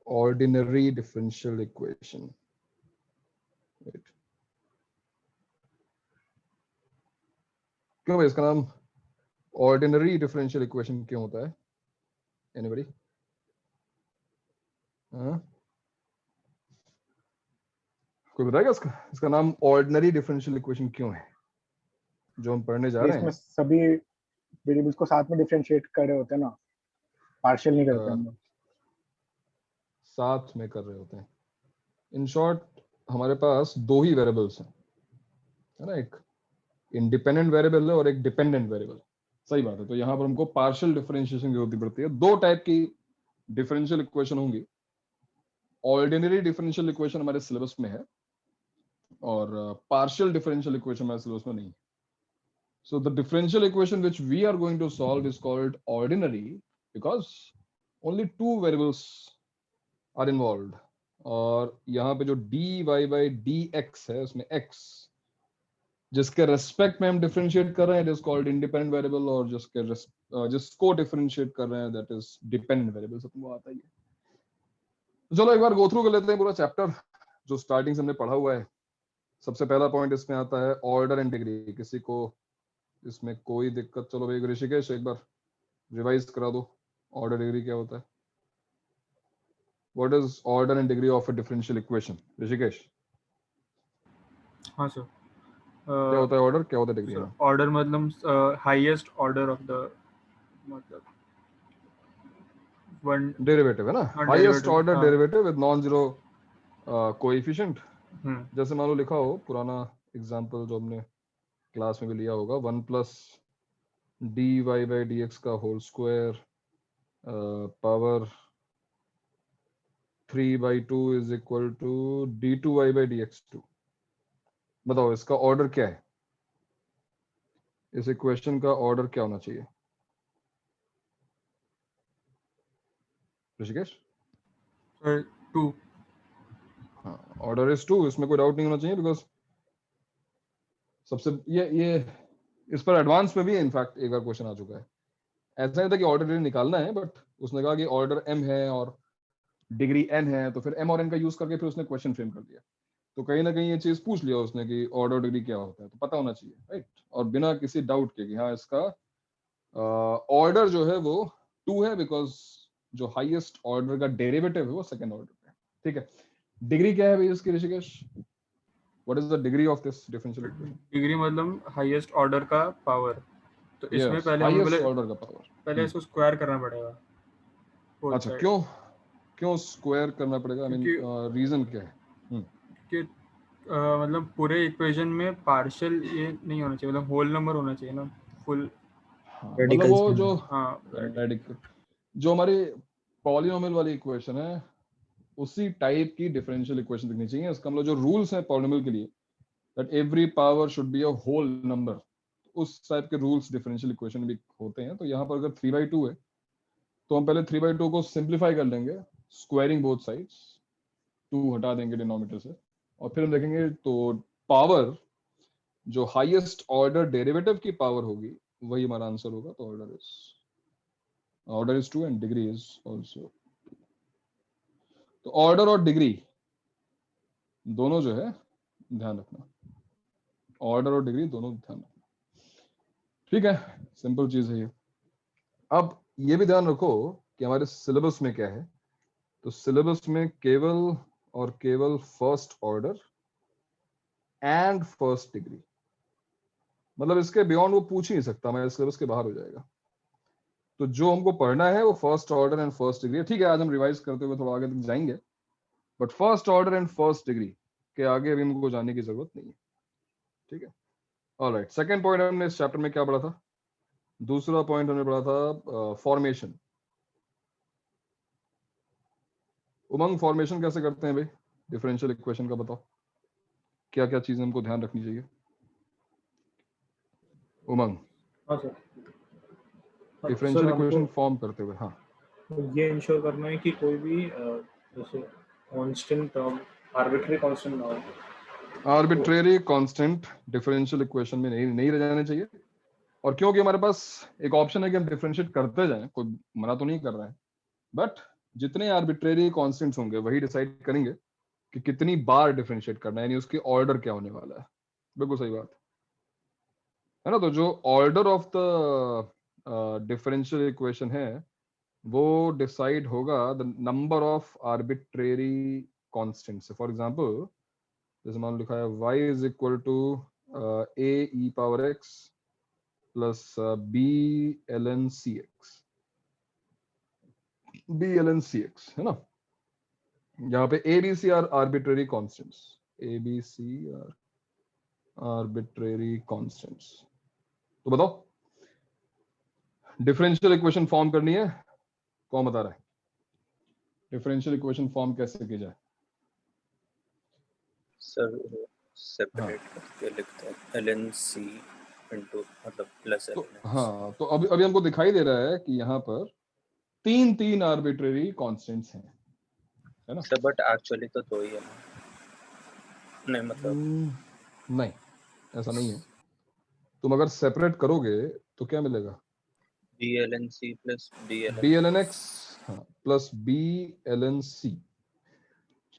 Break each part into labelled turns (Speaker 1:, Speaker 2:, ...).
Speaker 1: ordinary differential equation. Right. क्यों भाई इसका नाम ऑर्डिनरी डिफरेंशियल इक्वेशन क्यों होता है? एनीबॉडी? कोई बताएगा इसका नाम ऑर्डिनरी डिफरेंशियल इक्वेशन क्यों है जो हम पढ़ने जा रहे हैं?
Speaker 2: इसमें सभी वेरिएबल्स को साथ में डिफरेंशिएट कर रहे होते हैं ना, पार्शियल नहीं करते हम लोग,
Speaker 1: साथ में कर रहे होते हैं. इन शॉर्ट हमारे पास दो ही वेरिएबल्स हैं, है ना, एक इंडिपेंडेंट वेरिएबल है और एक डिपेंडेंट वेरिएबल. सही बात है. तो यहाँ पर हमको पार्शियल डिफरेंशिएशन की जरूरत पड़ती है. दो टाइप की डिफरेंशियल इक्वेशन होंगी. ऑर्डिनरी डिफरेंशियल इक्वेशन हमारे सिलेबस में है और पार्शियल डिफरेंशियल इक्वेशन हमारे सिलेबस में नहीं है. So the differential equation which we are going to solve is called ordinary because only two variables are involved. और यहाँ पे जो dy by dx है उसमें x जिसके रेस्पेक्ट में हम डिफरेंशिएट कर रहे हैं, it is called independent variable, और जिसको डिफरेंशिएट कर रहे हैं that is dependent variable. सब तुमको आता ही है. तो चलो एक बार गो थ्रू कर लेते हैं पूरा चैप्टर जो स्टार्टिंग से हमने पढ़ा हुआ है. सबसे पहला पॉइंट इसमें आता है ऑर्डर एंड डिग्री. किसी को इसमें कोई दिक्कत? चलो भाई ऋषिकेश एक बार रिवाइज करा दो. ऑर्डर डिग्री क्या होता है? What is order and degree of a differential equation? Rishikesh.
Speaker 3: हाँ सर.
Speaker 1: क्या होता है ऑर्डर, क्या होता है डिग्री?
Speaker 3: ऑर्डर मतलब हाईएस्ट ऑर्डर ऑफ द, मतलब वन
Speaker 1: डेरिवेटिव है ना, highest order derivative with non zero coefficient. जैसे मान लो लिखा हो पुराना एग्जांपल जो हमने क्लास में भी लिया होगा, 1 प्लस dy by dx का whole square power 3/2 is equal to d2y by dx2. बताओ इसका ऑर्डर क्या है? इस इक्वेशन का ऑर्डर क्या होना चाहिए ऋषिकेश?
Speaker 3: 2.
Speaker 1: हाँ, ऑर्डर इज 2. इसमें कोई डाउट नहीं होना चाहिए बिकॉज सबसे ये इस पर एडवांस में भी इनफैक्ट एक बार क्वेश्चन आ चुका है. ऐसा नहीं था कि ऑर्डर डिग्री निकालना है, बट उसने कहा कि ऑर्डर m है और डिग्री n है, तो फिर m और n का यूज करके फिर उसने क्वेश्चन फ्रेम कर दिया. तो कहीं ना कहीं ये चीज पूछ लिया उसने कि ऑर्डर डिग्री क्या होता है, तो पता होना चाहिए, राइट? और बिना किसी डाउट के कि हाँ इसका ऑर्डर जो है वो 2 है बिकॉज जो हाईएस्ट ऑर्डर का डेरिवेटिव है वो सेकंड ऑर्डर पे. ठीक है. डिग्री क्या है भाई इसकी Rishikesh? What is the degree of this differential equation?
Speaker 3: Degree मतलब हाईएस्ट ऑर्डर का पावर. तो इसमें पहले हम
Speaker 1: हाईएस्ट ऑर्डर का पावर,
Speaker 3: पहले इसको स्क्वायर करना पड़ेगा.
Speaker 1: अच्छा, क्यों स्क्वायर करना पड़ेगा? आई मीन रीजन क्या है?
Speaker 3: कि मतलब पूरे इक्वेशन में पार्शियल ये नहीं होना चाहिए, मतलब होल नंबर होना चाहिए ना, फुल.
Speaker 1: मतलब वो जो रेडिकल जो हमारी पॉलिनोमियल वाली इक्वेशन है उसी टाइप की डिफरेंशियल इक्वेशन दिखनी चाहिए. इसका मतलब जो रूल्स हैं पॉलिनोमियल के लिए that every power should be a whole number, उस टाइप के रूल्स डिफरेंशियल इक्वेशन भी होते हैं. तो यहाँ पर अगर 3/2 है तो हम पहले 3/2 को सिंप्लीफाई कर लेंगे, स्क्वायरिंग बोथ साइड्स, 2 हटा देंगे डिनोमिनेटर से, और फिर हम देखेंगे तो पावर जो हाईएस्ट ऑर्डर डेरिवेटिव की पावर होगी वही हमारा आंसर होगा. तो order is 2 and degree is also. तो ऑर्डर और डिग्री दोनों जो है ध्यान रखना, ऑर्डर और डिग्री दोनों ध्यान रखना. ठीक है, सिंपल चीज है ये. अब ये भी ध्यान रखो कि हमारे सिलेबस में क्या है. तो सिलेबस में केवल और केवल first order and first degree, मतलब इसके बियॉन्ड वो पूछ ही नहीं सकता, हमारे सिलेबस के बाहर हो जाएगा. तो जो हमको पढ़ना है वो first order and first degree. ठीक है, आज हम रिवाइज करते हुए थोड़ा आगे तक जाएंगे, but first order and first degree के आगे अभी हमको जाने की जरूरत नहीं है. ठीक है, ऑलराइट. सेकंड पॉइंट हमने इस चैप्टर में क्या पढ़ा था? दूसरा पॉइंट हमने पढ़ा था फॉर्मेशन. उमंग, फॉर्मेशन कैसे करते हैं भाई डिफरेंशियल इक्वेशन का? बताओ क्या क्या चीजें हमको ध्यान रखनी चाहिए उमंग डिफरेंशियल इक्वेशन फॉर्म करते हुए? हाँ,
Speaker 2: ये इंश्योर करना है कि कोई भी जैसे कांस्टेंट आर्बिट्री कांस्टेंट ना हो.
Speaker 1: आर्बिट्रेरी कांस्टेंट डिफरेंशियल इक्वेशन में नहीं रह जाने चाहिए. और क्योंकि हमारे पास एक ऑप्शन है कि हम डिफरेंशिएट करते जाएं, कोई मना तो नहीं कर रहा है, बट जितने आर्बिट्रेरी कांस्टेंट्स होंगे वही डिसाइड करेंगे कि कितनी बार डिफरेंशिएट करना है, यानी उसकी ऑर्डर क्या होने वाला है। बिल्कुल सही बात है ना। तो जो order of the differential equation है वो डिसाइड होगा the number of arbitrary constants से। फॉर एग्जांपल जैसे मान लो लिखा है y is equal to a e power x plus b ln cx, b ln cx है ना। यहाँ पे a b c are arbitrary constants, a b c are arbitrary constants. तो बताओ डिफरेंशियल इक्वेशन फॉर्म करनी है, कौन बता रहा है डिफरेंशियल इक्वेशन फॉर्म कैसे की जाए?
Speaker 4: सर सेपरेट करके लिखते हैं ln c इनटू मतलब प्लस
Speaker 1: तो
Speaker 4: ln x।
Speaker 1: हाँ, तो अभी हमको दिखाई दे रहा है कि यहाँ पर तीन आर्बिट्रेरी कांस्टेंट्स हैं, है ना।
Speaker 4: सर बट एक्चुअली तो दो ही है ना, नहीं मतलब
Speaker 1: नहीं ऐसा नहीं है। तुम अगर सेपरेट करोगे तो क्या मिलेगा?
Speaker 4: b ln c plus b
Speaker 1: b
Speaker 4: ln
Speaker 1: ln x हाँ प्लस b ln c।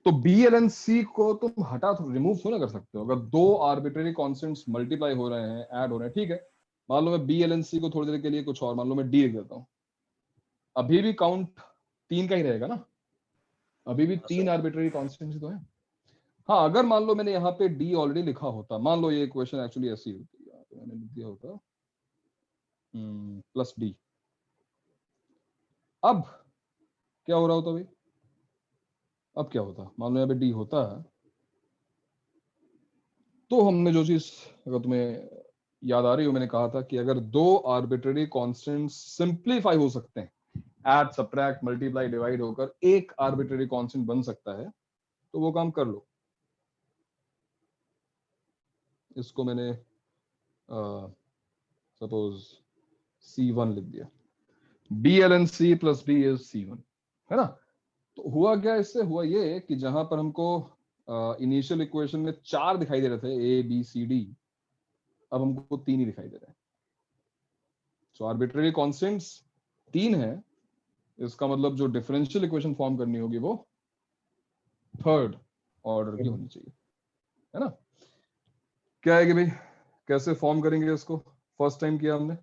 Speaker 1: तो b ln c को तुम हटा रिमूव थोड़ा कर सकते हो। अगर दो आर्बिट्रेरी कांस्टेंट्स मल्टीप्लाई हो रहे हैं, ऐड हो रहे हैं, ठीक है, मान लो मैं b ln c को थोड़ी देर के लिए कुछ और मान लो मैं d लिख देता हूँ, अभी भी काउंट तीन का ही रहेगा ना, अभी भी तीन आर्बिट्रेरी कांस्टेंट्स तो है। हाँ, अगर मान लो मैंने यहाँ पे d ऑलरेडी लिखा होता, मान लो ये इक्वेशन एक्चुअली ऐसी होती है, तो मैंने लिख दिया होता प्लस d। अब क्या हो रहा होता भाई? अब क्या होता, मान लो यहाँ पे d होता है, तो हमने जो चीज, अगर तुम्हें याद आ रही हो, मैंने कहा था कि अगर दो आर्बिट्रेरी कांस्टेंट्स सिंपलीफाई हो सकते हैं, ऐड सब्ट्रैक्ट मल्टीप्लाई डिवाइड होकर एक आर्बिट्रेरी कांस्टेंट बन सकता है, तो वो काम कर लो। इसको मैंने सपोज C1 लिख दिया, b ln c plus b is C1, है ना। तो हुआ क्या, इससे हुआ ये कि जहां पर हमको इनिशियल इक्वेशन में चार दिखाई दे रहे थे a b c d, अब हमको तीन ही दिखाई दे रहे हैं। सो आर्बिट्रेरी कांस्टेंट्स तीन है, इसका मतलब जो डिफरेंशियल इक्वेशन फॉर्म करनी होगी वो थर्ड ऑर्डर की होनी चाहिए, है ना। क्या है कि भाई कैसे फॉर्म करेंगे इसको? फर्स्ट टाइम किया हमने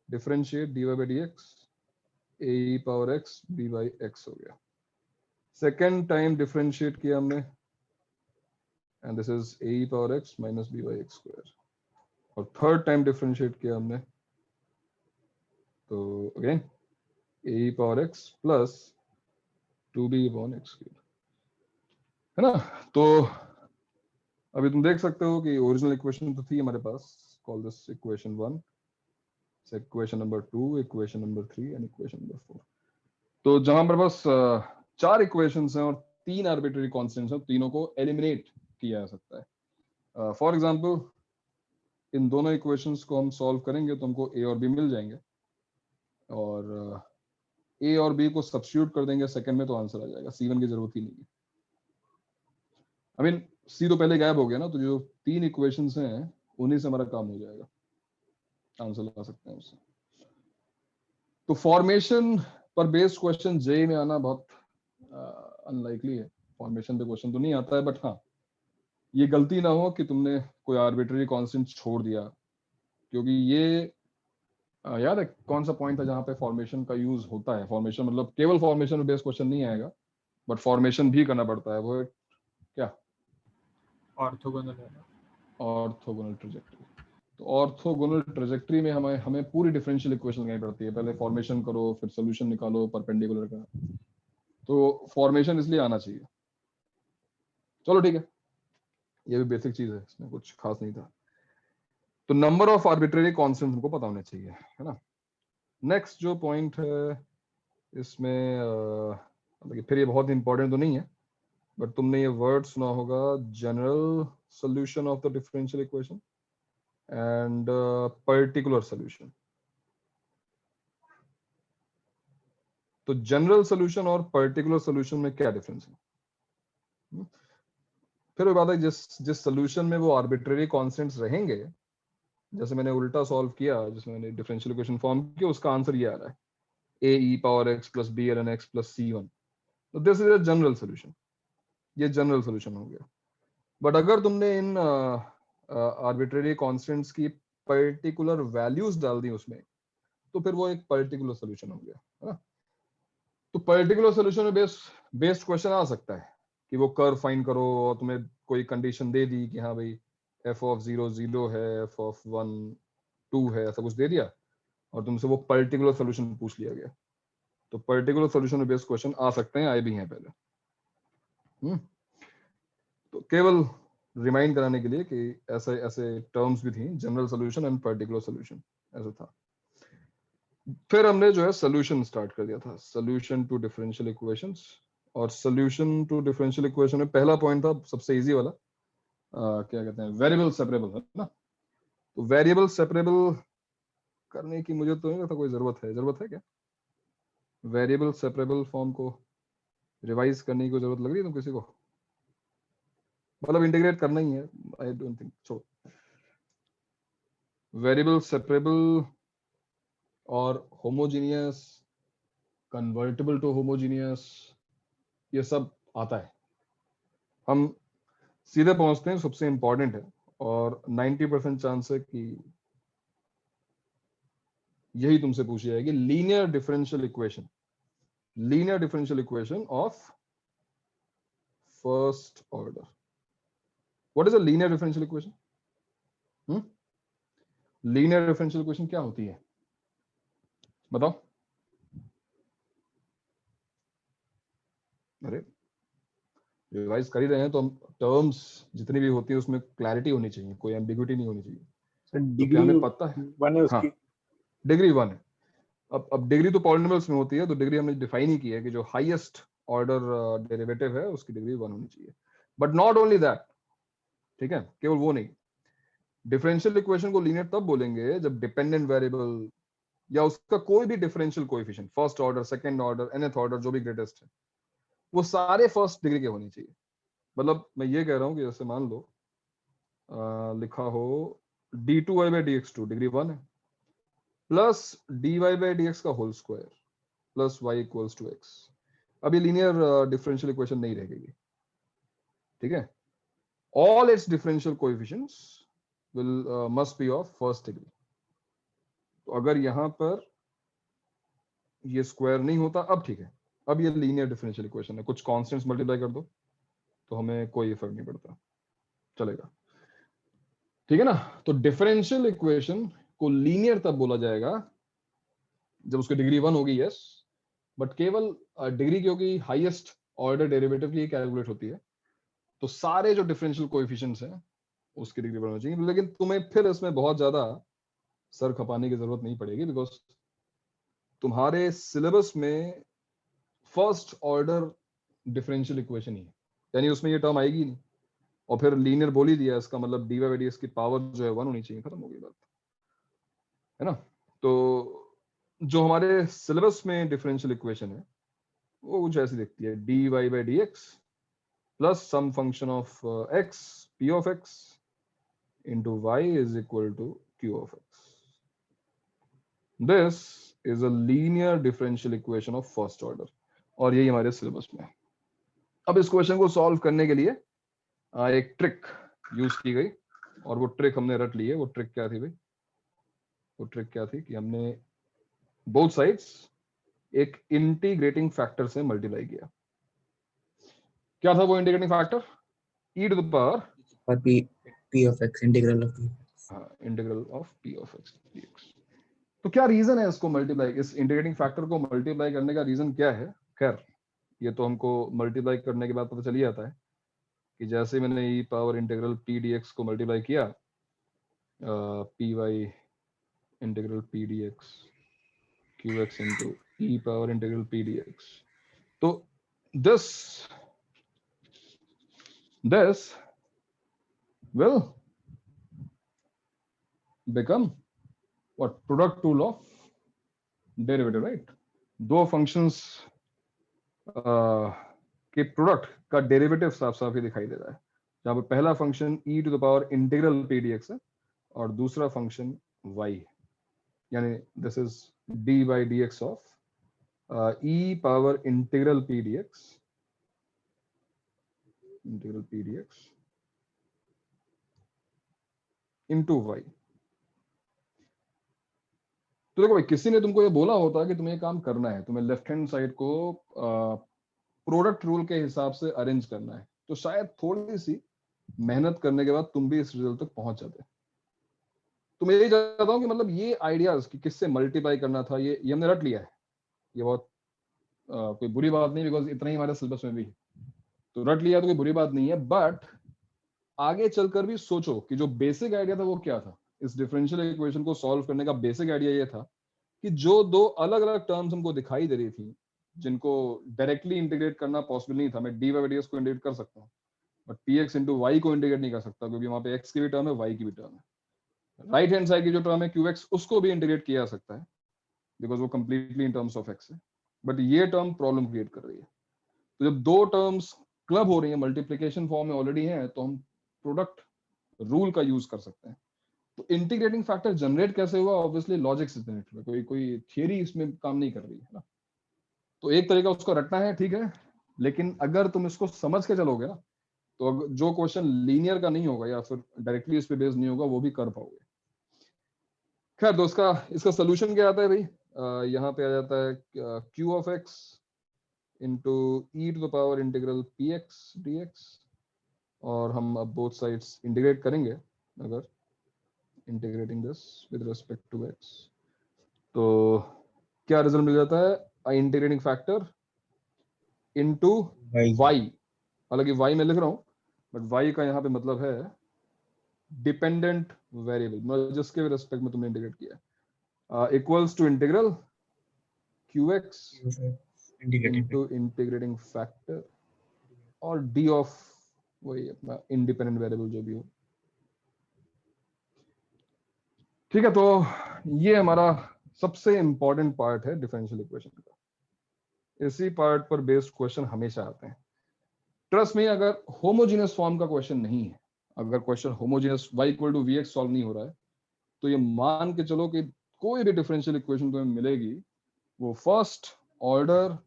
Speaker 1: differentiate dy by dx, a e power x b by x हो गया। सेकेंड टाइम डिफरेंशिएट किया हमने, and this is a e power x minus b by x square. और थर्ड टाइम डिफरेंशिएट किया हमने, तो again a e power x plus 2b upon x cube, है ना। तो अभी तुम देख सकते हो कि ओरिजिनल इक्वेशन तो थी हमारे पास, call this equation 1, equation number 2, equation number 3 and equation number 4। तो जहां हमारे पास चार इक्वेशंस हैं और तीन आर्बिट्रेरी कांस्टेंट्स हैं, तीनों को एलिमिनेट किया जा सकता है। फॉर एग्जांपल इन दोनों इक्वेशंस को हम सॉल्व करेंगे तो हमको a और b मिल जाएंगे, और a और b को सब्स्टिट्यूट कर देंगे सेकंड में तो आंसर आ जाएगा। C1 की जरूरत ही नहीं है, आई मीन C तो पहले गायब हो गया ना, तो जो तीन इक्वेशंस हैं उन्हीं से हमारा काम हो जाएगा, आंसर लगा सकते हैं उससे। तो फॉर्मेशन पर बेस्ड क्वेश्चन जे में आना बहुत अनलाइकली है। फॉर्मेशन पे क्वेश्चन तो नहीं आता है, बट हाँ ये गलती ना हो कि तुमने कोई आर्बिट्रेरी कांस्टेंट छोड़ दिया, क्योंकि ये याद है कौन सा पॉइंट था जहां पे फॉर्मेशन का यूज होता है। फॉर्मेशन मतलब केवल फॉर्मेशन बेस्ड क्वेश्चन नहीं आएगा, बट फॉर्मेशन भी करना पड़ता है। वो क्या?
Speaker 3: Orthogonal
Speaker 1: orthogonal trajectory. तो ऑर्थोगोनल ट्रेजेक्टरी में हमें पूरी डिफरेंशियल इक्वेशन लगानी पड़ती है, पहले फॉर्मेशन करो फिर सोल्यूशन निकालो परपेंडिकुलर का, तो फॉर्मेशन इसलिए आना चाहिए। चलो ठीक है, ये भी बेसिक चीज है, इसमें कुछ खास नहीं था। तो नंबर ऑफ आर्बिट्रेरी कांस्टेंट हमको पता होने चाहिए, है ना। नेक्स्ट जो पॉइंट है इसमें फिर ये बहुत इंपॉर्टेंट तो नहीं है, बट तुमने ये वर्ड सुना होगा, general solution of the differential equation and particular solution. तो जनरल सोल्यूशन और पर्टिकुलर सोल्यूशन में क्या डिफरेंस है? फिर वो बात है जिस सोल्यूशन में वो आर्बिट्रेरी कांस्टेंट्स रहेंगे, जैसे मैंने उल्टा सॉल्व किया जिसमें मैंने डिफरेंशियल इक्वेशन फॉर्म किया, उसका आंसर ये आ रहा है। a e power x plus b ln x plus c1. तो this is a general solution, ये जनरल सोल्यूशन हो गया. बट अगर तुमने इन आर्बिट्रेरी कांस्टेंट्स की पर्टिकुलर वैल्यूज डाल दी उसमें, तो फिर वो एक पर्टिकुलर सोल्यूशन हो गया, है ना. तो पर्टिकुलर सोल्यूशन में बेस्ड क्वेश्चन आ सकता है कि वो कर्व फाइंड करो और तुम्हें कोई कंडीशन दे दी कि हाँ भाई f of 0 0 है, f of 1 2 है, ऐसा कुछ दे दिया और तुमसे वो पर्टिकुलर सोल्यूशन पूछ लिया गया. तो पर्टिकुलर सोल्यूशन में बेस्ड क्वेश्चन आ सकते हैं, आए भी हैं पहले. तो केवल रिमाइंड कराने के लिए कि ऐसे ऐसे टर्म्स भी थी, general solution and particular solution, ऐसा था. फिर हमने जो है सोल्यूशन स्टार्ट कर दिया था, सोल्यूशन टू डिफरेंशियल इक्वेशंस. और सोल्यूशन टू डिफरेंशियल इक्वेशन में पहला पॉइंट था सबसे इजी वाला, क्या कहते हैं, वेरिएबल सेपरेबल, है ना. तो वेरिएबल सेपरेबल करने की मुझे तो नहीं लगता कोई जरूरत है क्या? वेरिएबल सेपरेबल फॉर्म को रिवाइज करने की कोई जरूरत लग रही है तुम किसी को? मतलब इंटीग्रेट करना ही है, I don't think so. Variable separable और होमोजीनियस, कन्वर्टिबल टू होमोजीनियस, ये सब आता है. हम सीधे पहुंचते हैं, सबसे इंपॉर्टेंट है और 90% चांस है कि यही तुमसे पूछी जाएगी. Linear differential equation, linear differential equation of first order. What is a linear differential equation? Linear differential equation क्या होती है, बताओ. अरे रिवाइज कर ही रहे हैं तो हम टर्म्स जितनी भी होती है उसमें क्लैरिटी होनी चाहिए, कोई एम्बिग्युइटी नहीं होनी चाहिए.
Speaker 2: सर
Speaker 1: तो क्या
Speaker 2: डिग्री
Speaker 1: हमें पता है?
Speaker 2: 1 है उसकी.
Speaker 1: हाँ, डिग्री 1 है. अब डिग्री तो पॉलिनोमियल्स में होती है, तो डिग्री हमने डिफाइन ही की है कि जो हाईएस्ट ऑर्डर डेरिवेटिव है उसकी डिग्री 1 होनी चाहिए. बट नॉट ओनली दैट, ठीक है, केवल वो नहीं. डिफरेंशियल इक्वेशन को लीनियर तब बोलेंगे जब डिपेंडेंट वेरिएबल या उसका कोई भी differential coefficient, first order, second order, nth order, जो भी ग्रेटेस्ट है, वो सारे फर्स्ट डिग्री के होने चाहिए. मतलब मैं ये कह रहा हूँ कि जैसे मान लो लिखा हो d2y/dx2 डिग्री 1 है, प्लस dy/dx का whole square plus y equals to x. अब ये लीनियर डिफरेंशियल इक्वेशन नहीं रहेगी, ठीक है. All it's differential coefficients will must be of first degree. तो अगर यहां पर ये स्क्वायर नहीं होता, अब ठीक है, अब ये लीनियर डिफरेंशियल इक्वेशन है. कुछ कांस्टेंट्स मल्टीप्लाई कर दो तो हमें कोई फर्क नहीं पड़ता, चलेगा, ठीक है ना. तो डिफरेंशियल इक्वेशन को लीनियर तब बोला जाएगा जब उसकी डिग्री 1 होगी, यस. बट केवल डिग्री क्योंकि हाईएस्ट ऑर्डर डेरिवेटिव की कैलकुलेट होती है, तो सारे जो डिफरेंशियल कोएफिशिएंट्स हैं उसकी डिग्री 1 होनी चाहिए. लेकिन तुम्हें फिर इसमें बहुत ज्यादा सर खपाने की जरूरत नहीं पड़ेगी, बिकॉज तुम्हारे सिलेबस में फर्स्ट ऑर्डर डिफरेंशियल इक्वेशन ही है, यानी उसमें ये टर्म आएगी नहीं. और फिर लीनियर बोल ही दिया, इसका मतलब dy/dx की पावर जो है 1 होनी चाहिए, खत्म हो गई बात, है ना. तो जो हमारे सिलेबस में डिफरेंशियल इक्वेशन है वो कुछ ऐसी दिखती है, dy/dx plus some function of x p of x into y is equal to q of x. This is a linear differential equation of first order, और यही हमारे सिलेबस में है. अब इस क्वेश्चन को सॉल्व करने के लिए एक ट्रिक यूज की गई, और वो ट्रिक हमने रट ली है. वो ट्रिक क्या थी भाई? वो ट्रिक क्या थी कि हमने बोथ साइड्स एक इंटीग्रेटिंग फैक्टर से मल्टीप्लाई किया. क्या था वो integrating factor? e to the power
Speaker 5: और p of x integral of p.
Speaker 1: हाँ, integral of p of x dx. तो क्या रीजन है इसको मल्टीप्लाई, इस इंटीग्रेटिंग फैक्टर को मल्टीप्लाई करने का रीजन क्या है? खैर ये तो हमको मल्टीप्लाई करने के बाद पता चल ही जाता है कि जैसे मैंने e पावर इंटीग्रल p dx को मल्टीप्लाई किया py integral p dx qx into e पावर इंटीग्रल p dx, तो this will become what? Product tool of derivative, right? दो फंक्शंस के प्रोडक्ट का डेरिवेटिव साफ साफ ही दिखाई दे रहा है, जहां पर पहला function e to the power integral p dx है और दूसरा फंक्शन y, यानी this is d by dx of e पावर integral p dx into y। तो देखो भाई, किसी ने तुमको ये बोला होता कि तुम्हें ये काम करना है, तुम्हें लेफ्ट हैंड साइड को प्रोडक्ट रूल के हिसाब से अरेंज करना है, तो शायद थोड़ी सी मेहनत करने के बाद तुम भी इस रिजल्ट तक पहुंच जाते। तो मैं यही चाहता हूँ कि मतलब ये आइडियाज कि किससे मल्टीप्लाई करना था, ये हमने रट लिया है, ये बहुत कोई बुरी बात नहीं, बिकॉज इतना ही हमारे सिलेबस में भी है, तो रट लिया तो कोई बुरी बात नहीं है। बट आगे चलकर भी सोचो कि जो बेसिक आइडिया था वो क्या था। इस डिफरेंशियल इक्वेशन को सॉल्व करने का बेसिक आइडिया ये था कि जो दो अलग अलग टर्म्स हमको दिखाई दे रही थी, जिनको डायरेक्टली इंटीग्रेट करना पॉसिबल नहीं था, मैं dy by dx को इंटीग्रेट कर सकता हूँ, बट px इंटू वाई को इंटीग्रेट नहीं कर सकता, क्योंकि वहां पे x की भी टर्म है, y की भी टर्म है। राइट हैंड साइड की जो टर्म है qx, उसको भी इंटीग्रेट किया जा सकता है, बिकॉज वो completely in terms of x है, बट ये टर्म प्रॉब्लम क्रिएट कर रही है। तो जब दो टर्म्स क्लब हो रही है, मल्टीप्लीकेशन फॉर्म में ऑलरेडी है, तो हम प्रोडक्ट रूल का यूज कर सकते हैं। तो इंटीग्रेटिंग फैक्टर जनरेट कैसे हुआ, ऑब्वियसली लॉजिक से जनरेट हुआ, कोई थियरी इसमें काम नहीं कर रही है ना। तो एक तरीका उसको रटना है, ठीक है, लेकिन अगर तुम इसको समझ के चलोगे ना, तो जो क्वेश्चन लीनियर का नहीं होगा या फिर डायरेक्टली इस पे बेस्ड नहीं होगा, वो भी कर पाओगे। खैर, तो इसका सोल्यूशन क्या आता है भाई, यहाँ पे आ जाता है q of x into e to the power integral px dx, और हम अब बोथ साइड्स इंटीग्रेट करेंगे। अगर integrating this with respect to x, तो क्या रिजल्ट मिल जाता है, इंटीग्रेटिंग फैक्टर इनटू y। हालांकि y मैं लिख रहा हूं, बट y का यहाँ पे मतलब है डिपेंडेंट वेरिएबल, मतलब जिसके भी रिस्पेक्ट में तुमने इंटीग्रेट किया, equals to integral qx into integrating factor और d ऑफ वही अपना इंडिपेंडेंट वेरिएबल जो भी हो। ठीक है, तो ये हमारा सबसे इंपॉर्टेंट पार्ट है डिफरेंशियल इक्वेशन का। इसी पार्ट पर बेस्ड क्वेश्चन हमेशा आते हैं। ट्रस्ट में, अगर होमोजेनियस फॉर्म का क्वेश्चन नहीं है, अगर question homogeneous y equal to vx solve नहीं हो रहा है, तो ये मान के चलो कि कोई भी डिफरेंशियल इक्वेशन तुम्हें मिलेगी, वो फर्स्ट ऑर्डर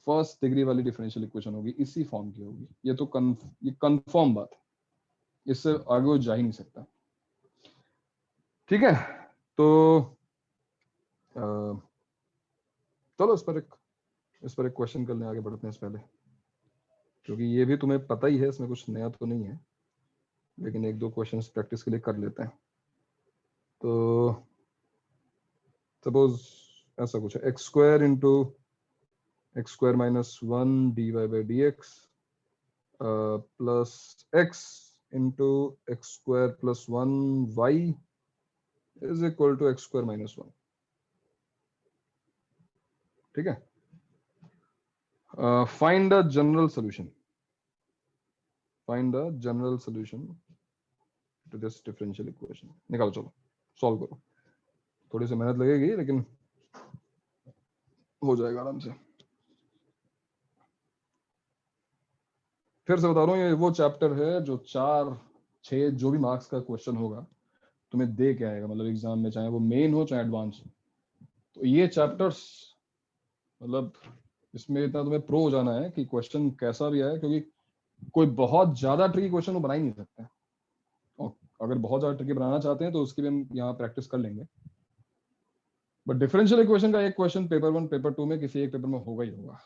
Speaker 1: फर्स्ट डिग्री वाली डिफरेंशियल इक्वेशन होगी, इसी फॉर्म की होगी। ये तो ये कंफर्म बात है, इससे आगे वो जा ही नहीं सकता। ठीक है, तो चलो इस पर एक क्वेश्चन कर लें, आगे बढ़ते हैं। इस पहले, क्योंकि ये भी तुम्हें पता ही है, इसमें कुछ नया तो नहीं है, लेकिन एक दो क्वेश्चंस प्रैक्टिस के लिए कर लेते हैं। तो सपोज ऐसा कुछ है, x square into x square minus 1 dy by dx plus x into x square plus 1 y is equal to x square minus 1। ठीक है, find the general solution, find the general solution to this differential equation. निकालो, चलो solve करो, थोड़ी सी मेहनत लगेगी लेकिन हो जाएगा आराम से। फिर से बता रहा हूँ, ये वो चैप्टर है जो 4-6 जो भी मार्क्स का क्वेश्चन होगा तुम्हें दे के आएगा, मतलब एग्जाम में, चाहे वो मेन हो चाहे एडवांस हो। तो ये चैप्टर्स, मतलब इसमें इतना तुम्हें प्रो हो जाना है कि क्वेश्चन कैसा भी आए, क्योंकि कोई बहुत ज्यादा ट्रिकी क्वेश्चन वो बना ही नहीं सकते, और अगर बहुत ज्यादा ट्रिकी बनाना चाहते हैं तो उसकी भी हम यहाँ प्रैक्टिस कर लेंगे। बट डिफरेंशियल इक्वेशन का एक क्वेश्चन पेपर 1 पेपर 2 में किसी एक पेपर में होगा ही होगा,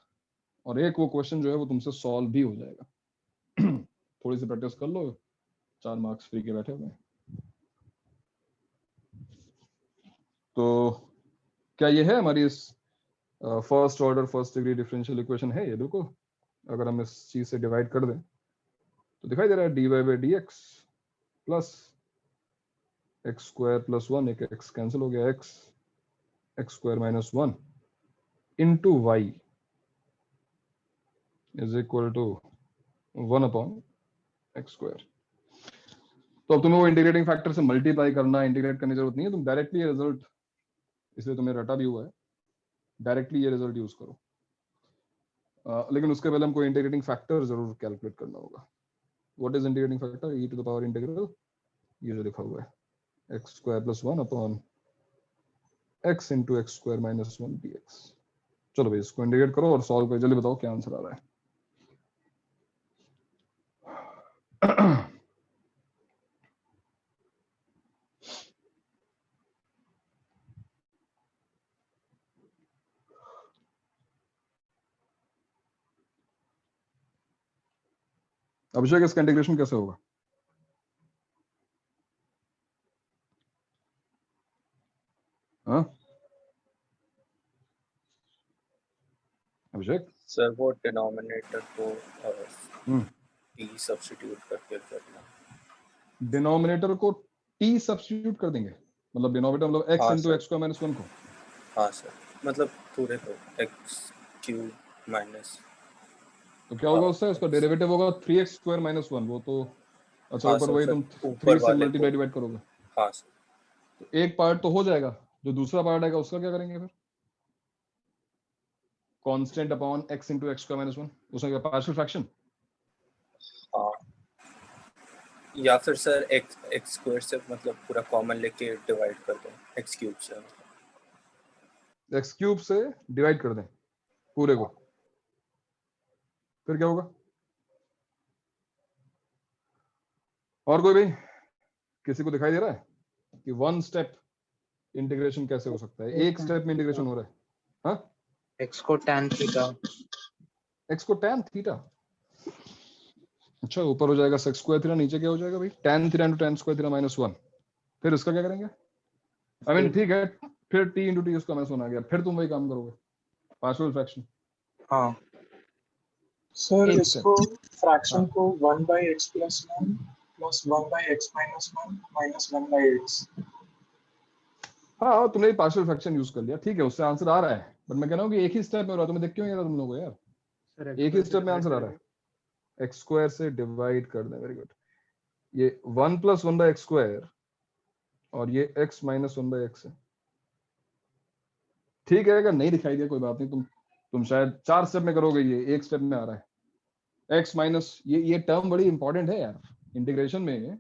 Speaker 1: और एक वो क्वेश्चन जो है वो तुमसे सॉल्व भी हो जाएगा। थोड़ी सी प्रैक्टिस कर लो, 4 मार्क्स फ्री के बैठे हुए। तो क्या ये है हमारी इस first order first degree differential equation है ये? बिल्कुल, अगर हम इस चीज से डिवाइड कर दें तो दिखाई दे रहा है dy by dx plus x square plus 1, एक x कैंसिल हो गया, x x square minus 1 into y is equal to 1 upon x square. तो अब तुम्हें वो इंटीग्रेटिंग फैक्टर से मल्टीप्लाई करना, इंटीग्रेट करने की जरूरत नहीं है, तुम डायरेक्टली ये रिजल्ट, इसलिए तुम्हें रटा भी हुआ है, डायरेक्टली ये रिजल्ट यूज करो। लेकिन उसके पहले हमको इंटीग्रेटिंग फैक्टर जरूर कैलकुलेट करना होगा। What is integrating factor? E to the power integral, ये जो लिखा हुआ है x square plus 1 upon x into x square minus 1 dx। चलो भाई इसको इंटीग्रेट करो और सॉल्व करो, जल्दी बताओ क्या आंसर आ रहा है। अभिषेक इसका इंटीग्रेशन कैसे होगा? हाँ अभिषेक?
Speaker 4: सर वो डिनोमिनेटर को
Speaker 1: हम्म
Speaker 4: टी सब्स्टिट्यूट करके करना।
Speaker 1: डिनोमिनेटर को टी सब्स्टिट्यूट कर देंगे, मतलब डिनोमिनेटर मतलब x
Speaker 4: हाँ
Speaker 1: into
Speaker 4: sir.
Speaker 1: X square minus 1 को।
Speaker 4: हाँ सर, मतलब पूरे को एक्स क्यूब माइनस।
Speaker 1: तो क्या होगा उससे? उसका डेरिवेटिव होगा 3x स्क्वायर माइनस 1, वो तो अच्छा
Speaker 4: हाँ
Speaker 1: ऊपर
Speaker 4: सर,
Speaker 1: वही
Speaker 4: फिर
Speaker 1: तुम
Speaker 4: ऊपर
Speaker 1: 3 से
Speaker 4: वाले को।
Speaker 1: डिवाइड करोगे।
Speaker 4: हाँ सर।
Speaker 1: तो एक पार्ट तो हो जाएगा, जो दूसरा पार्ट आएगा उसका क्या करेंगे फिर? Constant upon x into x square minus 1, उसका क्या पार्शियल फ्रैक्शन?
Speaker 4: हाँ, या फिर सर एक्स स्क्वायर से मतलब पूरा कॉमन लेके डिवाइड कर दो एक्स क्यूब से।
Speaker 1: एक्स क्यूब से डिवाइड कर दें पूरे को, फिर क्या होगा? और कोई भाई, किसी को दिखाई दे रहा है कि वन स्टेप इंटीग्रेशन कैसे हो सकता है? एक स्टेप में इंटीग्रेशन हो रहा है। हाँ,
Speaker 5: x को tan थीटा,
Speaker 1: x को tan थीटा। अच्छा, ऊपर हो जाएगा sec स्क्वायर थीटा, नीचे क्या हो जाएगा भाई? tan theta into tan square theta minus 1। फिर इसका क्या करेंगे? आई मीन ठीक है, फिर t इंटू टी उसका माइनस 1 आ गया, फिर तुम वही काम करोगे, पार्शियल फ्रैक्शन।
Speaker 5: हाँ
Speaker 2: सर
Speaker 1: एक
Speaker 2: इसको
Speaker 1: स्टेप।
Speaker 2: फ्रैक्शन
Speaker 1: हाँ
Speaker 2: को 1/x + 1 + 1/x - 1 - 1/x।
Speaker 1: हाँ, तुमने पार्शियल फ्रैक्शन यूज कर लिया, ठीक है, उससे आंसर आ रहा है, बट मैं कह रहा हूँ कि एक ही स्टेप में हो रहा है, तुम्हें देख क्यों नहीं रहा तुम लोगों को यार?
Speaker 3: सर
Speaker 1: एक ही स्टेप में आंसर आ रहा है, एक्स स्क्वायर से डिवाइड कर दें। Very good. ये 1 + 1/x स्क्वायर और ये x - 1/x है। ठीक है, अगर नहीं दिखाई दिया कोई बात नहीं, तुम शायद 4 स्टेप में करोगे, ये एक स्टेप में आ रहा है। x माइनस ये टर्म बड़ी इंपॉर्टेंट है यार इंटीग्रेशन में।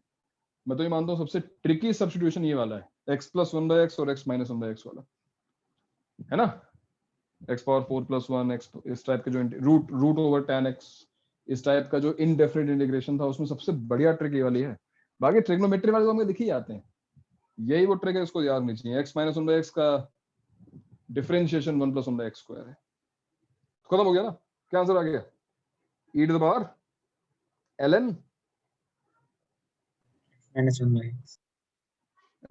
Speaker 1: मैं तो ये मानता हूँ सबसे ट्रिकी सब्स्टिट्यूशन ये वाला है, x + 1/x और x - 1/x वाला, है ना? x पावर 4 + 1 x, इस टाइप के जो रूट ओवर tan x, इस टाइप का जो इनडेफिनिट इंटीग्रेशन था, उसमें सबसे बढ़िया ट्रिक ये वाली है। बाकी ट्रिग्नोमेट्री वाले तो हमें दिख ही जाते हैं, यही वो ट्रिक है, इसको याद नहीं चाहिए। x - 1/x का डिफरेंशिएशन 1 + 1/x स्क्वायर है। खत्म हो गया ना? क्या आंसर आ गया? e to the power ln
Speaker 5: -1/x।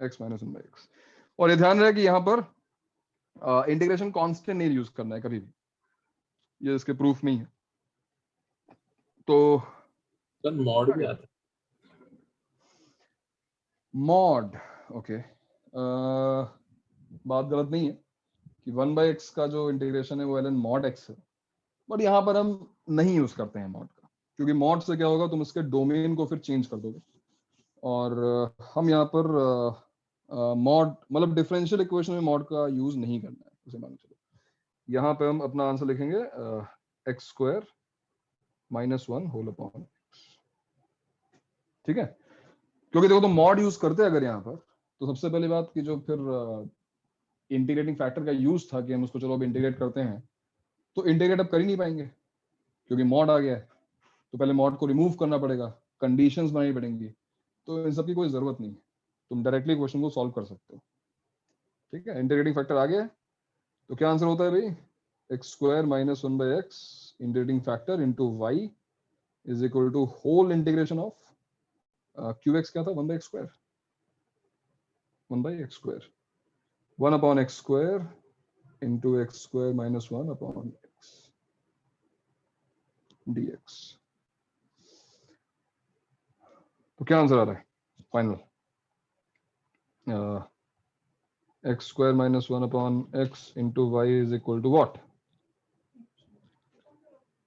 Speaker 1: x - 1/x। और ये ध्यान रहे कि यहाँ पर इंटीग्रेशन कांस्टेंट नहीं यूज करना है कभी भी, ये इसके प्रूफ नहीं है। तो
Speaker 6: सर मॉड भी आता है।
Speaker 1: मॉड, ओके, बात गलत नहीं है कि 1/x का जो इंटीग्रेशन है वो ln mod x है, बट यहाँ पर हम नहीं यूज करते हैं मॉड का, क्योंकि मॉड से क्या होगा, तुम इसके डोमेन को फिर चेंज कर दोगे। और हम यहाँ पर मॉड मतलब डिफरेंशियल इक्वेशन में मॉड का यूज नहीं करना है, उसे मान चलो। यहाँ पे हम अपना आंसर लिखेंगे x square minus 1 whole upon, ठीक है? क्योंकि देखो, तो मॉड यूज करते हैं अगर यहाँ पर, तो सबसे पहली बात कि जो फिर इंटीग्रेटिंग फैक्टर का यूज था कि हम उसको चलो अब इंटीग्रेट करते हैं, तो इंटीग्रेट अब कर ही नहीं पाएंगे क्योंकि मॉड आ गया है। तो पहले मॉड को रिमूव करना पड़ेगा, कंडीशंस बनानी पड़ेंगी, तो इन सब की कोई जरूरत नहीं है, तुम डायरेक्टली क्वेश्चन को सॉल्व कर सकते हो, ठीक है? इंटीग्रेटिंग फैक्टर आ गया है, तो क्या आंसर होता है भाई? x square minus 1/x integrating factor into y is equal to whole integration of qx, क्या था? 1/x square, 1/x square 1 upon x square into x square minus 1 upon x dx। तो क्या आंसर आ रहा है final? x square minus 1 upon x into y is equal to what?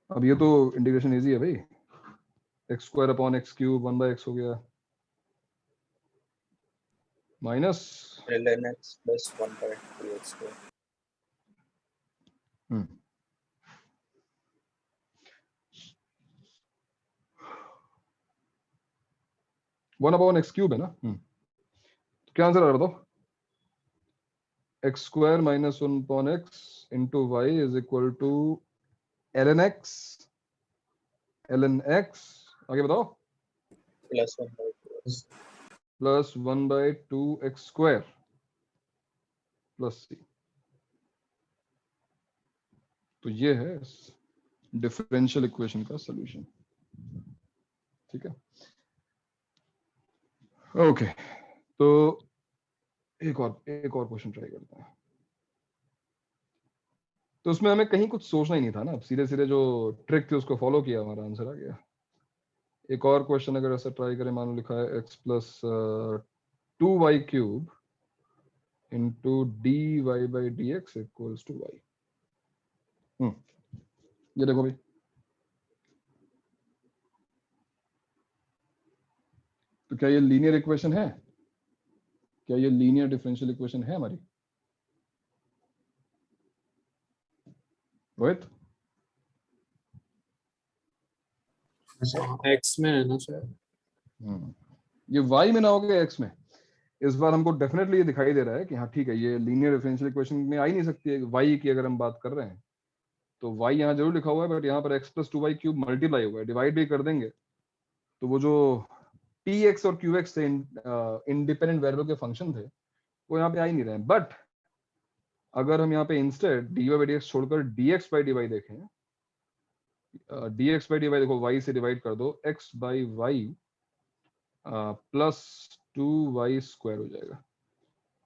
Speaker 1: अब ये तो इंटीग्रेशन इजी है भाई, x square upon x cube 1/x हो गया minus
Speaker 4: ln x + 1/2x square.
Speaker 1: 1 upon x cube है ना। तो क्या आंसर आ रहा था? X square minus 1 upon x into y is equal to ln x आगे बताओ
Speaker 4: plus
Speaker 1: 1/2 x square plus c. तो ये है डिफरेंशियल इक्वेशन का सॉल्यूशन। ठीक है, ओके। तो एक और क्वेश्चन ट्राई करते हैं। तो उसमें हमें कहीं कुछ सोचना ही नहीं था ना, सीधे सीधे जो ट्रिक थी उसको फॉलो किया, हमारा आंसर आ गया। एक और क्वेश्चन अगर ऐसा ट्राई करें, मान लो लिखा है x plus 2y cube into dy by d x equals to y। ये देखो भाई, तो क्या ये लीनियर इक्वेशन है? क्या ये लीनियर डिफरेंशियल इक्वेशन है हमारी? रोहित,
Speaker 6: एक्स में है ना सर?
Speaker 1: ये y में ना हो गया x में। इस बार हमको डेफिनेटली ये दिखाई दे रहा है कि हाँ ठीक है, ये लीनियर डिफरेंशियल इक्वेशन में आ ही नहीं सकती है। y की अगर हम बात कर रहे हैं तो y यहाँ जरूर लिखा हुआ है, बट यहाँ पर x plus 2y cube multiply हुआ है, डिवाइड भी कर देंगे तो वो जो px और qx थे इंडिपेंडेंट वेरिएबल के फंक्शन थे, वो यहाँ पे आ ही नहीं रहे हैं। बट अगर हम यहाँ पे इंस्टेड dy बाई dx छोड़कर dx बाई dy देखें, dx बाई dy देखो y से डिवाइड कर दो, x by y plus 2y square हो जाएगा।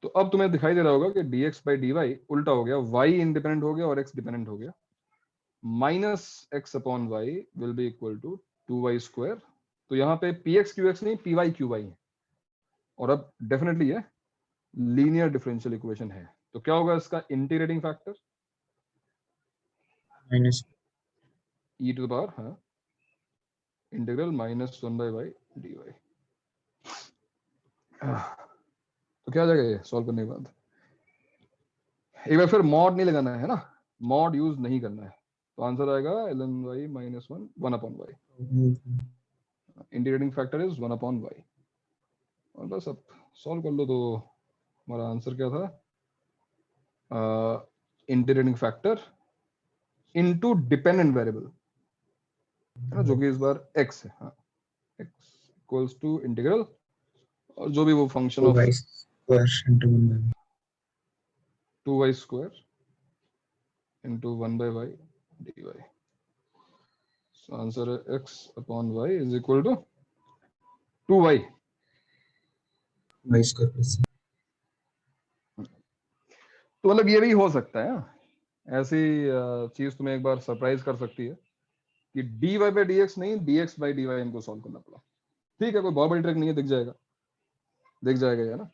Speaker 1: तो अब तुम्हें दिखाई दे रहा होगा कि dx बाई dy उल्टा हो गया, y इंडिपेंडेंट हो गया और x डिपेंडेंट हो गया। Minus x upon y will be equal to 2y square. तो यहाँ पे px qx नहीं py qy है, और अब डेफिनेटली ये लीनियर डिफरेंशियल इक्वेशन है। तो क्या होगा इसका integrating factor?
Speaker 5: Minus
Speaker 1: e to the power, हाँ, इंटीग्रल माइनस 1/y dy। तो क्या आ जाएगा ये सॉल्व करने के बाद? एक बार फिर मॉड नहीं लगाना है ना, मॉड यूज नहीं करना है, तो आंसर आएगा ln y minus 1 upon y। Integrating factor is 1 upon y, और बस अब सॉल्व कर लो। तो हमारा आंसर क्या था? Integrating factor into dependent variable है ना, जो कि इस बार x है। हाँ, x इक्वल्स टू इंटीग्रल और जो भी वो function of
Speaker 5: 2y square into 1/y
Speaker 1: 2y square into 1/y dy। So answer है x upon y is equal to 2y।
Speaker 5: y square plus
Speaker 1: तो मतलब ये भी हो सकता है, ऐसी चीज तुम्हें एक बार सरप्राइज कर सकती है कि dy बाई dx नहीं, dx बाई dy हमको सॉल्व करना पड़ा। ठीक है, कोई बहुत बड़ी ट्रिक नहीं है, दिख जाएगा या ना।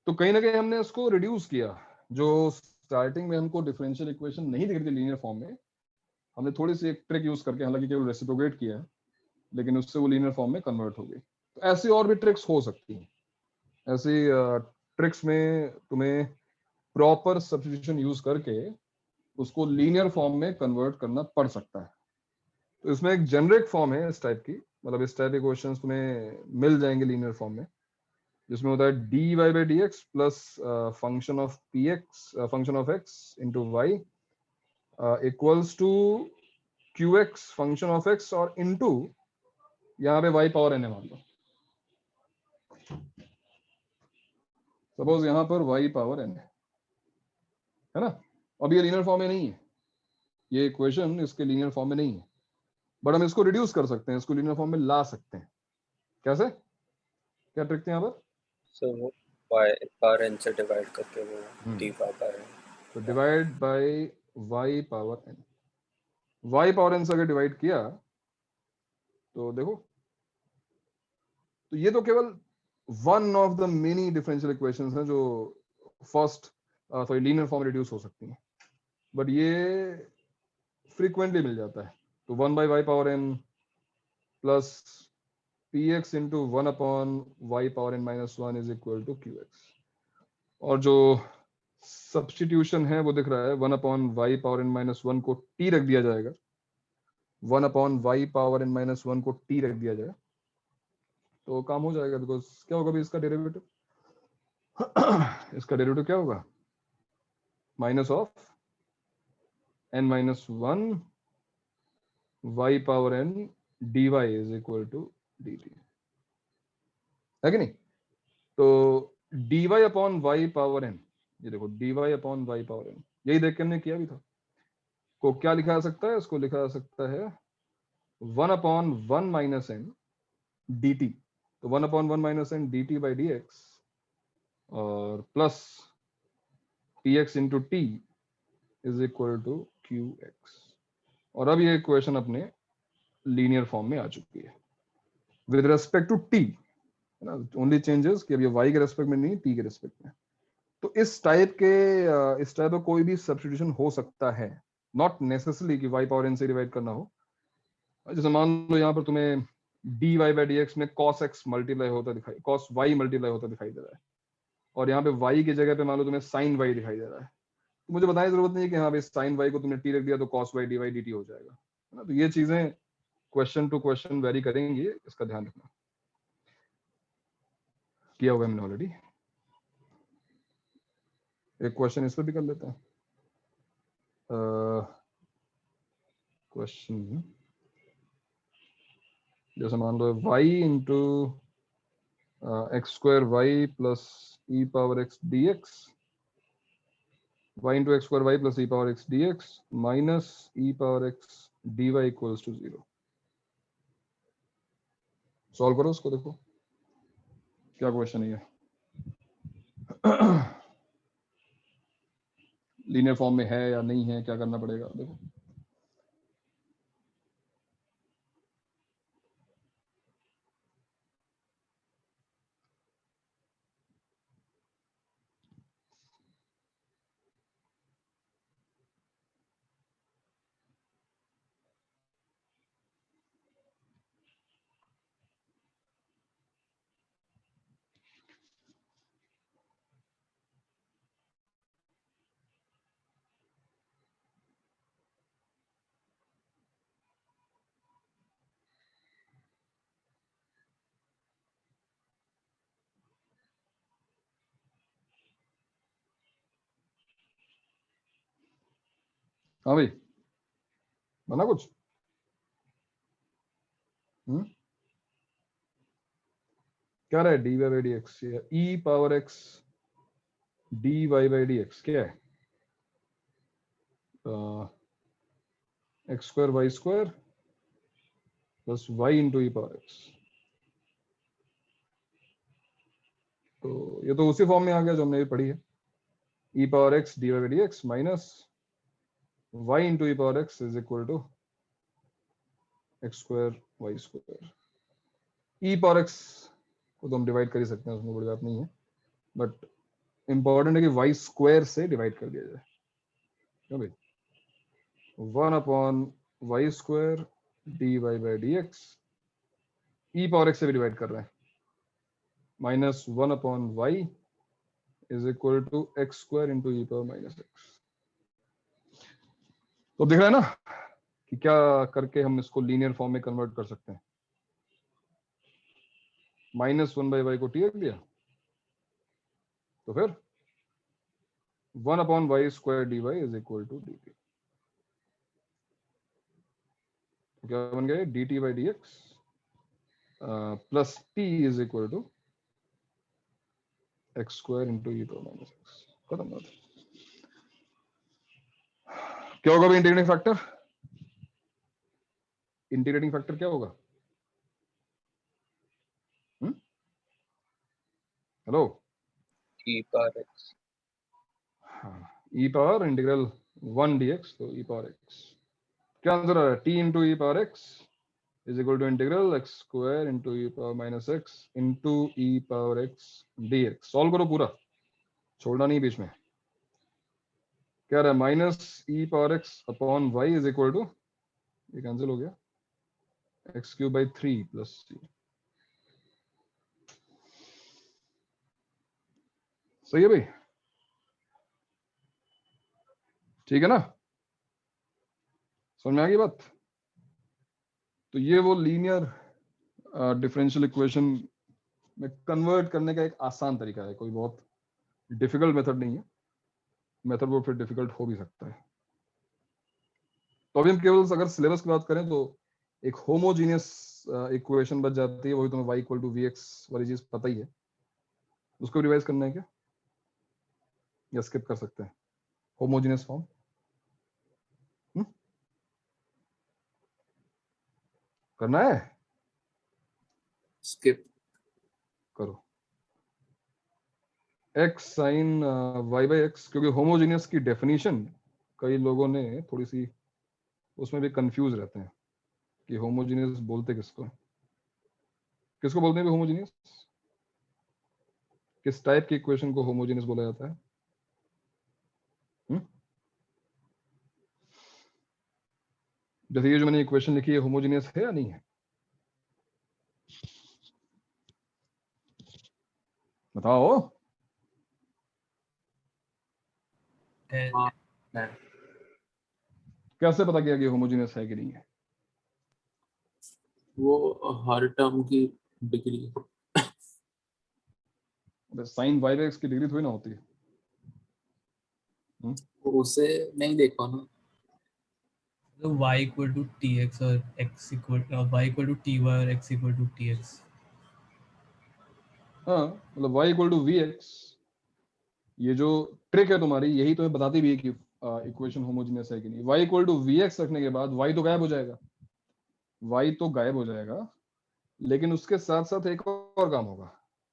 Speaker 1: तो कहीं ना कहीं हमने उसको रिड्यूस किया। जो स्टार्टिंग में हमको डिफरेंशियल इक्वेशन नहीं दिख रही थी लीनियर फॉर्म में, हमने थोड़ी सी एक ट्रिक यूज करके, हालांकि केवल रेसिप्रोकेट किया है, लेकिन उससे वो लीनियर फॉर्म में कन्वर्ट हो गई। तो ऐसी और भी ट्रिक्स हो सकती हैं। ऐसी ट्रिक्स में तुम्हें प्रॉपर सब्स्टिट्यूशन यूज करके उसको लीनियर फॉर्म में कन्वर्ट करना पड़ सकता है। तो इसमें एक जेनरिक फॉर्म है इस टाइप की, मतलब इस टाइप के क्वेश्चंस तुम्हें मिल जाएंगे लीनियर फॉर्म में, जिसमें होता है dy by d x plus function of px function of x into y equals to qx function of x और इंटू यहाँ पे y पावर n है मान लो। सपोज यहाँ पर y पावर n है ना। अब ये लीनियर फॉर्म में नहीं है, ये इक्वेशन इसके लीनियर फॉर्म में नहीं है, बट हम इसको रिड्यूस कर सकते हैं, इसको लीनियर फॉर्म में ला सकते हैं। कैसे, क्या ट्रिक थी यहाँ पर?
Speaker 4: सो वो y पावर n से डिवाइड करके वो dy पावर n।
Speaker 1: तो divide by y power n, y power n से अगर डिवाइड किया तो देखो, तो ये तो केवल one of the many differential equations हैं जो first sorry linear form reduce हो सकती हैं, बट ये फ्रीक्वेंटली मिल जाता है। तो 1/y power n plus px into 1 upon y power n minus 1 is equal to qx। और जो सब्स्टिट्यूशन है वो दिख रहा है, 1 upon y power n minus 1 को t रख दिया जाएगा, 1 upon y power n minus 1 को t रख दिया जाए तो काम हो जाएगा। बिकॉज क्या होगा भी इसका डेरिवेटिव इसका डेरिवेटिव क्या होगा? Minus of n minus 1 y power n dy is equal to dt, है कि नहीं? तो dy upon y power n, ये देखो dy upon y power n, यही देख के हमने किया भी था, को क्या लिखा जा सकता है? इसको लिखा जा सकता है 1 अपॉन 1 माइनस n dt, तो 1 upon 1 minus n dt by dx और plus px into t is equal to qx। और अब ये इक्वेशन अपने लीनियर फॉर्म में आ चुकी है विद रेस्पेक्ट टू t, है ना? ओनली चेंजेस कि अब ये y के रेस्पेक्ट में नहीं, t के रेस्पेक्ट में। तो इस टाइप का कोई भी सब्स्टिट्यूशन हो सकता है, नॉट नेसेसरली कि y पावर n से डिवाइड करना हो। जैसे मान लो यहाँ पर तुम्हें dy बाई dx में cos x मल्टीप्लाई होता दिखाई, cos y मल्टीप्लाई होता दिखाई दे रहा है, और यहाँ पे y की जगह पे मान लो तुम्हें sin y दिखाई दे रहा है, तो मुझे बताने की जरूरत नहीं है कि हाँ भाई sin y को तुमने t रख दिया तो cos y dy dt हो जाएगा, है ना? तो ये चीजें क्वेश्चन टू क्वेश्चन वेरी करेंगी, इसका ध्यान रखना। किया होगा हमने ऑलरेडी। एक क्वेश्चन इस पर भी कर लेते हैं। क्वेश्चन जैसे मान लो y into x square y plus e power x d x, y into x square y plus e power x d x minus e power x D y equals to 0। Solve करो उसको, देखो क्या question है ये। Linear form में है या नहीं है, क्या करना पड़ेगा देखो। हाँ भाई, बना कुछ? क्या रहा है? D y by d x, e power x D y by d x क्या है? X square y square plus y into e power x. तो ये तो उसी फॉर्म में आ गया जो हमने भी पढ़ी है, e power x D y by d x minus y into e power x is equal to x square y square. E power x को तो हम डिवाइड कर ही सकते हैं, उसमें बड़ी बात नहीं है, बट इंपॉर्टेंट है कि वाई स्क्वायर से डिवाइड कर दिया जाए। क्यों भाई? 1 upon y square d y by d x, e power x से भी डिवाइड कर रहे हैं, minus 1 upon y is equal to x square into e power minus x. तो दिख रहा है ना कि क्या करके हम इसको लीनियर फॉर्म में कन्वर्ट कर सकते हैं। माइनस 1 बाई वाई को टी रख दिया, तो फिर 1 upon y square d y is equal to d t. तो क्या बन गया? D t by d x plus t is equal to x square into e power minus x. खत्म बात। क्या होगा भाई इंटीग्रेटिंग फैक्टर? इंटीग्रेटिंग फैक्टर क्या होगा? Hello,
Speaker 4: e power x,
Speaker 1: e power integral 1 dx, तो ई पावर एक्स क्या answer आ रहा है? T into e power x is equal to integral x square into e power minus x into e power x d x. Solve करो पूरा, छोड़ना नहीं बीच में। क्या रहा है? Minus e power x upon y is equal to, ये कैंसिल हो गया, एक्स क्यूब बाई 3 प्लस सी। सही है भाई? ठीक है ना? समझ में आ गई बात? तो ये वो लीनियर डिफरेंशियल इक्वेशन में कन्वर्ट करने का एक आसान तरीका है, कोई बहुत डिफिकल्ट मेथड नहीं है। मेथड वो फिर डिफिकल्ट हो भी सकता है। तो अभी हम केवल अगर सिलेबस की बात करें तो एक होमोजीनियस इक्वेशन बच जाती है, वही तुम्हें y equal to v x वाली चीज पता ही है, उसको रिवाइज करना है क्या या स्किप कर सकते हैं? होमोजीनियस फॉर्म करना है,
Speaker 6: स्किप
Speaker 1: करो। x sine y by x, क्योंकि होमोजीनियस की डेफिनेशन कई लोगों ने थोड़ी सी उसमें भी कंफ्यूज रहते हैं कि होमोजीनियस बोलते किसको, किसको बोलते हैं होमोजीनियस, किस टाइप की इक्वेशन को होमोजीनियस बोला जाता है? जैसे ये जो मैंने इक्वेशन लिखी है होमोजीनियस है या नहीं है? बताओ। कैसे पता किया कि होमोजीनियस है कि नहीं है?
Speaker 6: वो हर टर्म की degree
Speaker 1: sine y by x की डिग्री थोड़ी ना होती है।
Speaker 6: उसे नहीं देखा ना।
Speaker 7: तो y equal to t x और x equal y equal to t y और x equal to t x.
Speaker 1: हाँ, मतलब y equal to v x, ये जो ट्रिक है तुम्हारी यही तुम्हें बताती भी है कि इक्वेशन होमोजीनियस है कि नहीं। y equal to v x रखने के बाद y तो गायब हो जाएगा, y तो गायब हो जाएगा, लेकिन उसके साथ साथ एक और काम होगा,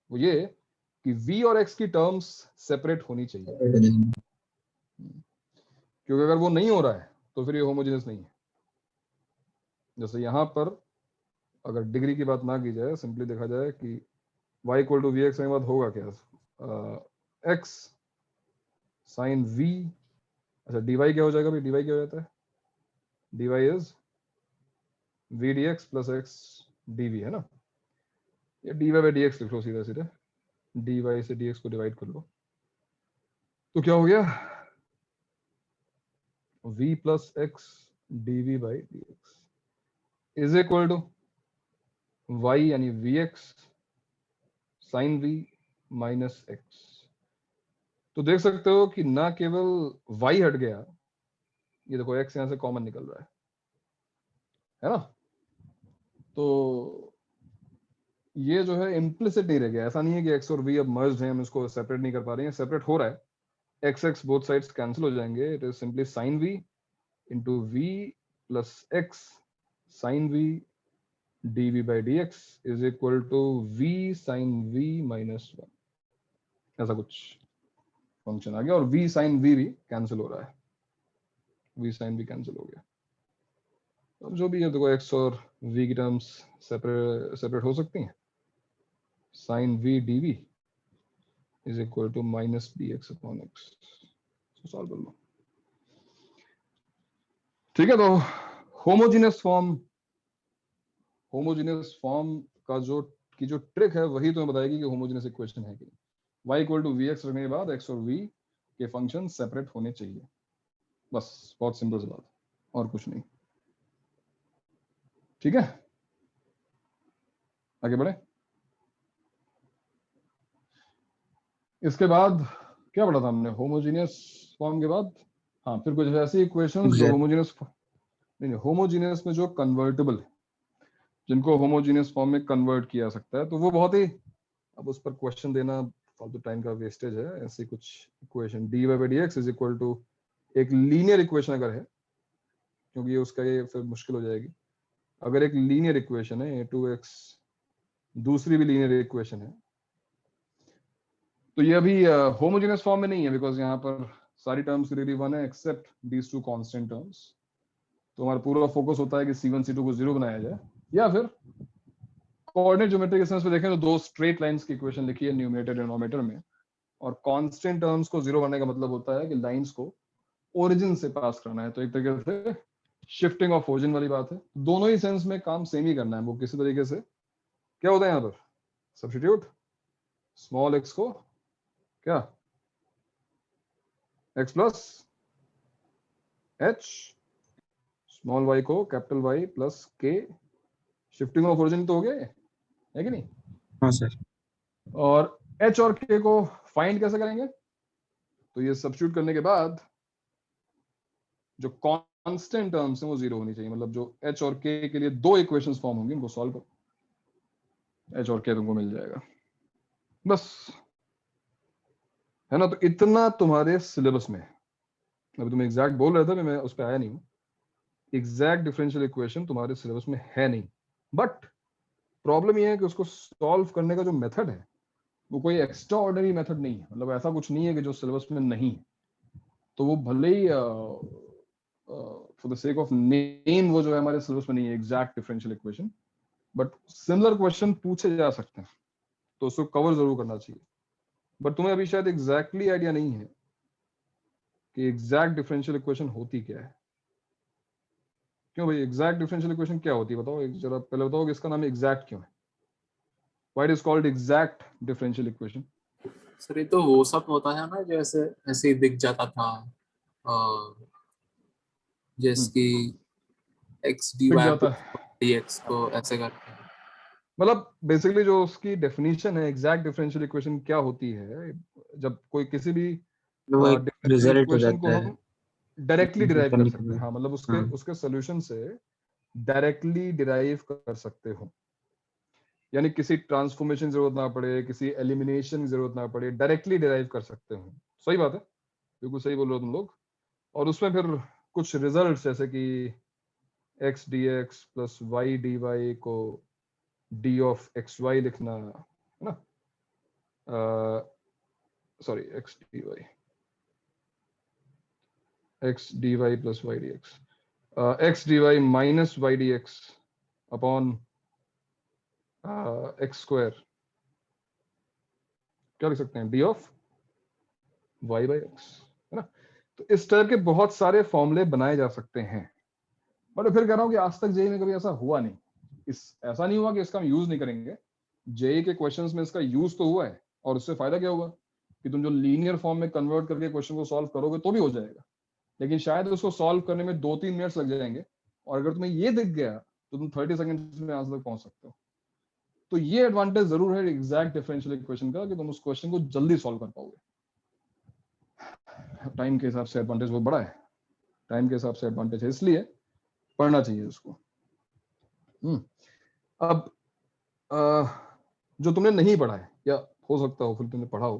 Speaker 1: वो ये कि v और x की टर्म्स सेपरेट होनी चाहिए, क्योंकि अगर वो नहीं हो रहा है तो फिर ये होमोजेनियस नहीं है। जैसे यहाँ पर अगर डिग्री की बात ना की जाए, सिंपली देखा जाए कि y equal to v x के बाद होगा क्या, x साइन v, अच्छा dy क्या हो जाएगा भाई, dy क्या हो जाता है, dy is v dx plus x dv है ना, ये dy बाई dx लिख लो सीधा सीधा, dy से dx को डिवाइड कर लो तो क्या हो गया, v plus x dv by dx is equal to y यानी vx sine v minus x। तो देख सकते हो कि ना केवल y हट गया, ये देखो x यहां से कॉमन निकल रहा है ना, तो ये जो है इम्प्लिसिट नहीं रह गया, ऐसा नहीं है कि x और v अब मर्ज्ड हैं, हम इसको सेपरेट नहीं कर पा रहे हैं, सेपरेट हो रहा है, x बोथ साइड्स कैंसिल हो जाएंगे, it is simply sine v into v plus x sine v dv by dx is equal to v sine v minus 1, ऐसा कुछ फंक्शन आ गया, और v साइन v भी कैंसिल हो रहा है, v साइन भी कैंसिल हो गया। अब जो भी है देखो x और v की टर्म्स सेपरेट हो सकती हैं, sine v dv is equal to minus dx upon x, solve कर लो। ठीक है, तो होमोजीनियस फॉर्म का जो ट्रिक है वही तुम्हें बताएगी कि होमोजीनियस इक्वेशन है कि नहीं। y equal to v x रखने के बाद x और v के फंक्शन सेपरेट होने चाहिए, बस बहुत सिंपल सी बात, और कुछ नहीं। ठीक है, आगे बढ़े। इसके बाद क्या पढ़ा था हमने होमोजीनियस फॉर्म के बाद? हाँ, फिर कुछ ऐसी इक्वेशंस जो होमोजीनियस नहीं, होमोजीनियस में जो कन्वर्टेबल है, जिनको होमोजीनियस फॉर्म में कन्वर्ट किया जा सकता है, तो वो बहुत ही, अब उस पर क्वेश्चन देना फालतू टाइम का वेस्टेज है। ऐसी कुछ equation dy by dx is equal to एक लीनियर इक्वेशन अगर है, क्योंकि उसका ये फिर मुश्किल हो जाएगी, अगर एक लीनियर इक्वेशन है a2x दूसरी भी लीनियर इक्वेशन है, तो ये अभी होमोजेनियस फॉर्म में नहीं है, बिकॉज यहाँ पर सारी टर्म्स की डिग्री 1 है except these two constant terms. तो हमारा पूरा फोकस होता है कि c1 c2 को 0 बनाया जाए, या फिर कोऑर्डिनेट ज्योमेट्री के सेंस में देखें तो दो स्ट्रेट लाइंस की इक्वेशन लिखी है न्यूमरेटर डिनोमिनेटर में, और कांस्टेंट टर्म्स को 0 बनाने का मतलब होता है कि लाइंस को ओरिजिन से पास करना है, तो एक तरीके से शिफ्टिंग ऑफ ओरिजिन वाली बात है। दोनों ही सेंस में काम सेम ही करना है, वो किसी तरीके से क्या होता है यहाँ पर सब्स्टिट्यूट स्मॉल x को क्या x plus h, small y को capital Y plus k, shifting of origin तो हो गया है कि नहीं?
Speaker 5: हाँ सर।
Speaker 1: और h और k को फाइंड कैसे करेंगे? तो तो ये सब्स्टिट्यूट करने के बाद जो कांस्टेंट टर्म्स हैं वो 0 होनी चाहिए, मतलब जो h और k के लिए 2 इक्वेशंस फॉर्म होंगी, उनको सॉल्व करो, h और k तुमको मिल जाएगा बस, है ना। तो इतना तुम्हारे सिलेबस में, अभी तुम एग्जैक्ट बोल रहे थे, मैं उस पर आया नहीं हूँ। एग्जैक्ट डिफरेंशियल इक्वेशन तुम्हारे सिलेबस में है नहीं, बट प्रॉब्लम ये है कि उसको सॉल्व करने का जो मेथड है वो कोई एक्स्ट्रा ऑर्डिनरी मेथड नहीं है, मतलब ऐसा कुछ नहीं है कि जो सिलेबस में नहीं है। तो वो भले ही for the sake of name वो जो है हमारे सिलेबस में नहीं है exact differential equation, but similar question पूछे जा सकते हैं, तो उसको कवर जरूर करना चाहिए। बट तुम्हें अभी शायद एग्जैक्टली आइडिया नहीं है कि एग्जैक्ट डिफरेंशियल इक्वेशन होती क्या है। क्यों भाई, एग्जैक्ट डिफरेंशियल इक्वेशन क्या होती है बताओ, एक जरा पहले बताओ कि इसका नाम एग्जैक्ट क्यों है, why it is called exact differential equation.
Speaker 6: Sir ये तो वो सब होता है ना, जो ऐसे ऐसे ही दिख जाता था, जैसे कि x dy
Speaker 1: दिख जाता है,
Speaker 6: dx को ऐसे करते हैं।
Speaker 1: मतलब बेसिकली जो उसकी डेफिनेशन है एग्जैक्ट डिफरेंशियल इक्वेशन क्या होती है, जब कोई किसी भी
Speaker 5: वो एक
Speaker 1: डिफरेंशियल
Speaker 5: रिजल्ट हो
Speaker 1: इक्वेशन को
Speaker 5: जाता है
Speaker 1: हम डायरेक्टली डिराइव कर
Speaker 5: करने के
Speaker 1: सकते हैं,
Speaker 5: बाद।
Speaker 1: हाँ मतलब उसके
Speaker 5: हाँ।
Speaker 1: उसके सॉल्यूशन से डायरेक्टली डिराइव कर सकते हो, यानी किसी ट्रांसफॉर्मेशन जरूरत ना पड़े, किसी एलिमिनेशन की जरूरत ना पड़े, डायरेक्टली डिराइव कर सकते हो। सही बात है, बिल्कुल सही बोल रहे हो तुम लोग। और उसमें फिर कुछ रिजल्ट जैसे कि x dx plus y dy को d ऑफ xy लिखना, है ना, sorry x dy plus y dx, x dy minus y dx upon x square, क्या लिख सकते हैं, d of y by x, है ना। तो इस तरह के बहुत सारे फॉर्मूले बनाए जा सकते हैं, बट फिर कह रहा हूँ कि आज तक जेई में कभी ऐसा हुआ नहीं, ऐसा नहीं हुआ कि इसका हम यूज नहीं करेंगे। जेई के क्वेश्चंस में इसका यूज तो हुआ है, और उससे फायदा क्या हुआ कि तुम जो लीनियर फॉर्म में कन्वर्ट करके क्वेश्चन को सॉल्व करोगे तो भी हो जाएगा, लेकिन शायद उसको सॉल्व करने में 2-3 मिनट्स लग जाएंगे, और अगर तुम्हें ये दिख गया तो तुम 30 सेकंड्स में आंसर तक पहुंच सकते हो। तो ये एडवांटेज जरूर है एग्जैक्ट डिफरेंशियल इक्वेशन का कि तुम उस क्वेश्चन को जल्दी सॉल्व कर पाओगे। टाइम के हिसाब से एडवांटेज बहुत बड़ा है, टाइम के हिसाब से एडवांटेज है, इसलिए पढ़ना चाहिए उसको। अब जो तुमने नहीं पढ़ा है, या हो सकता हो फिर तुमने पढ़ा हो,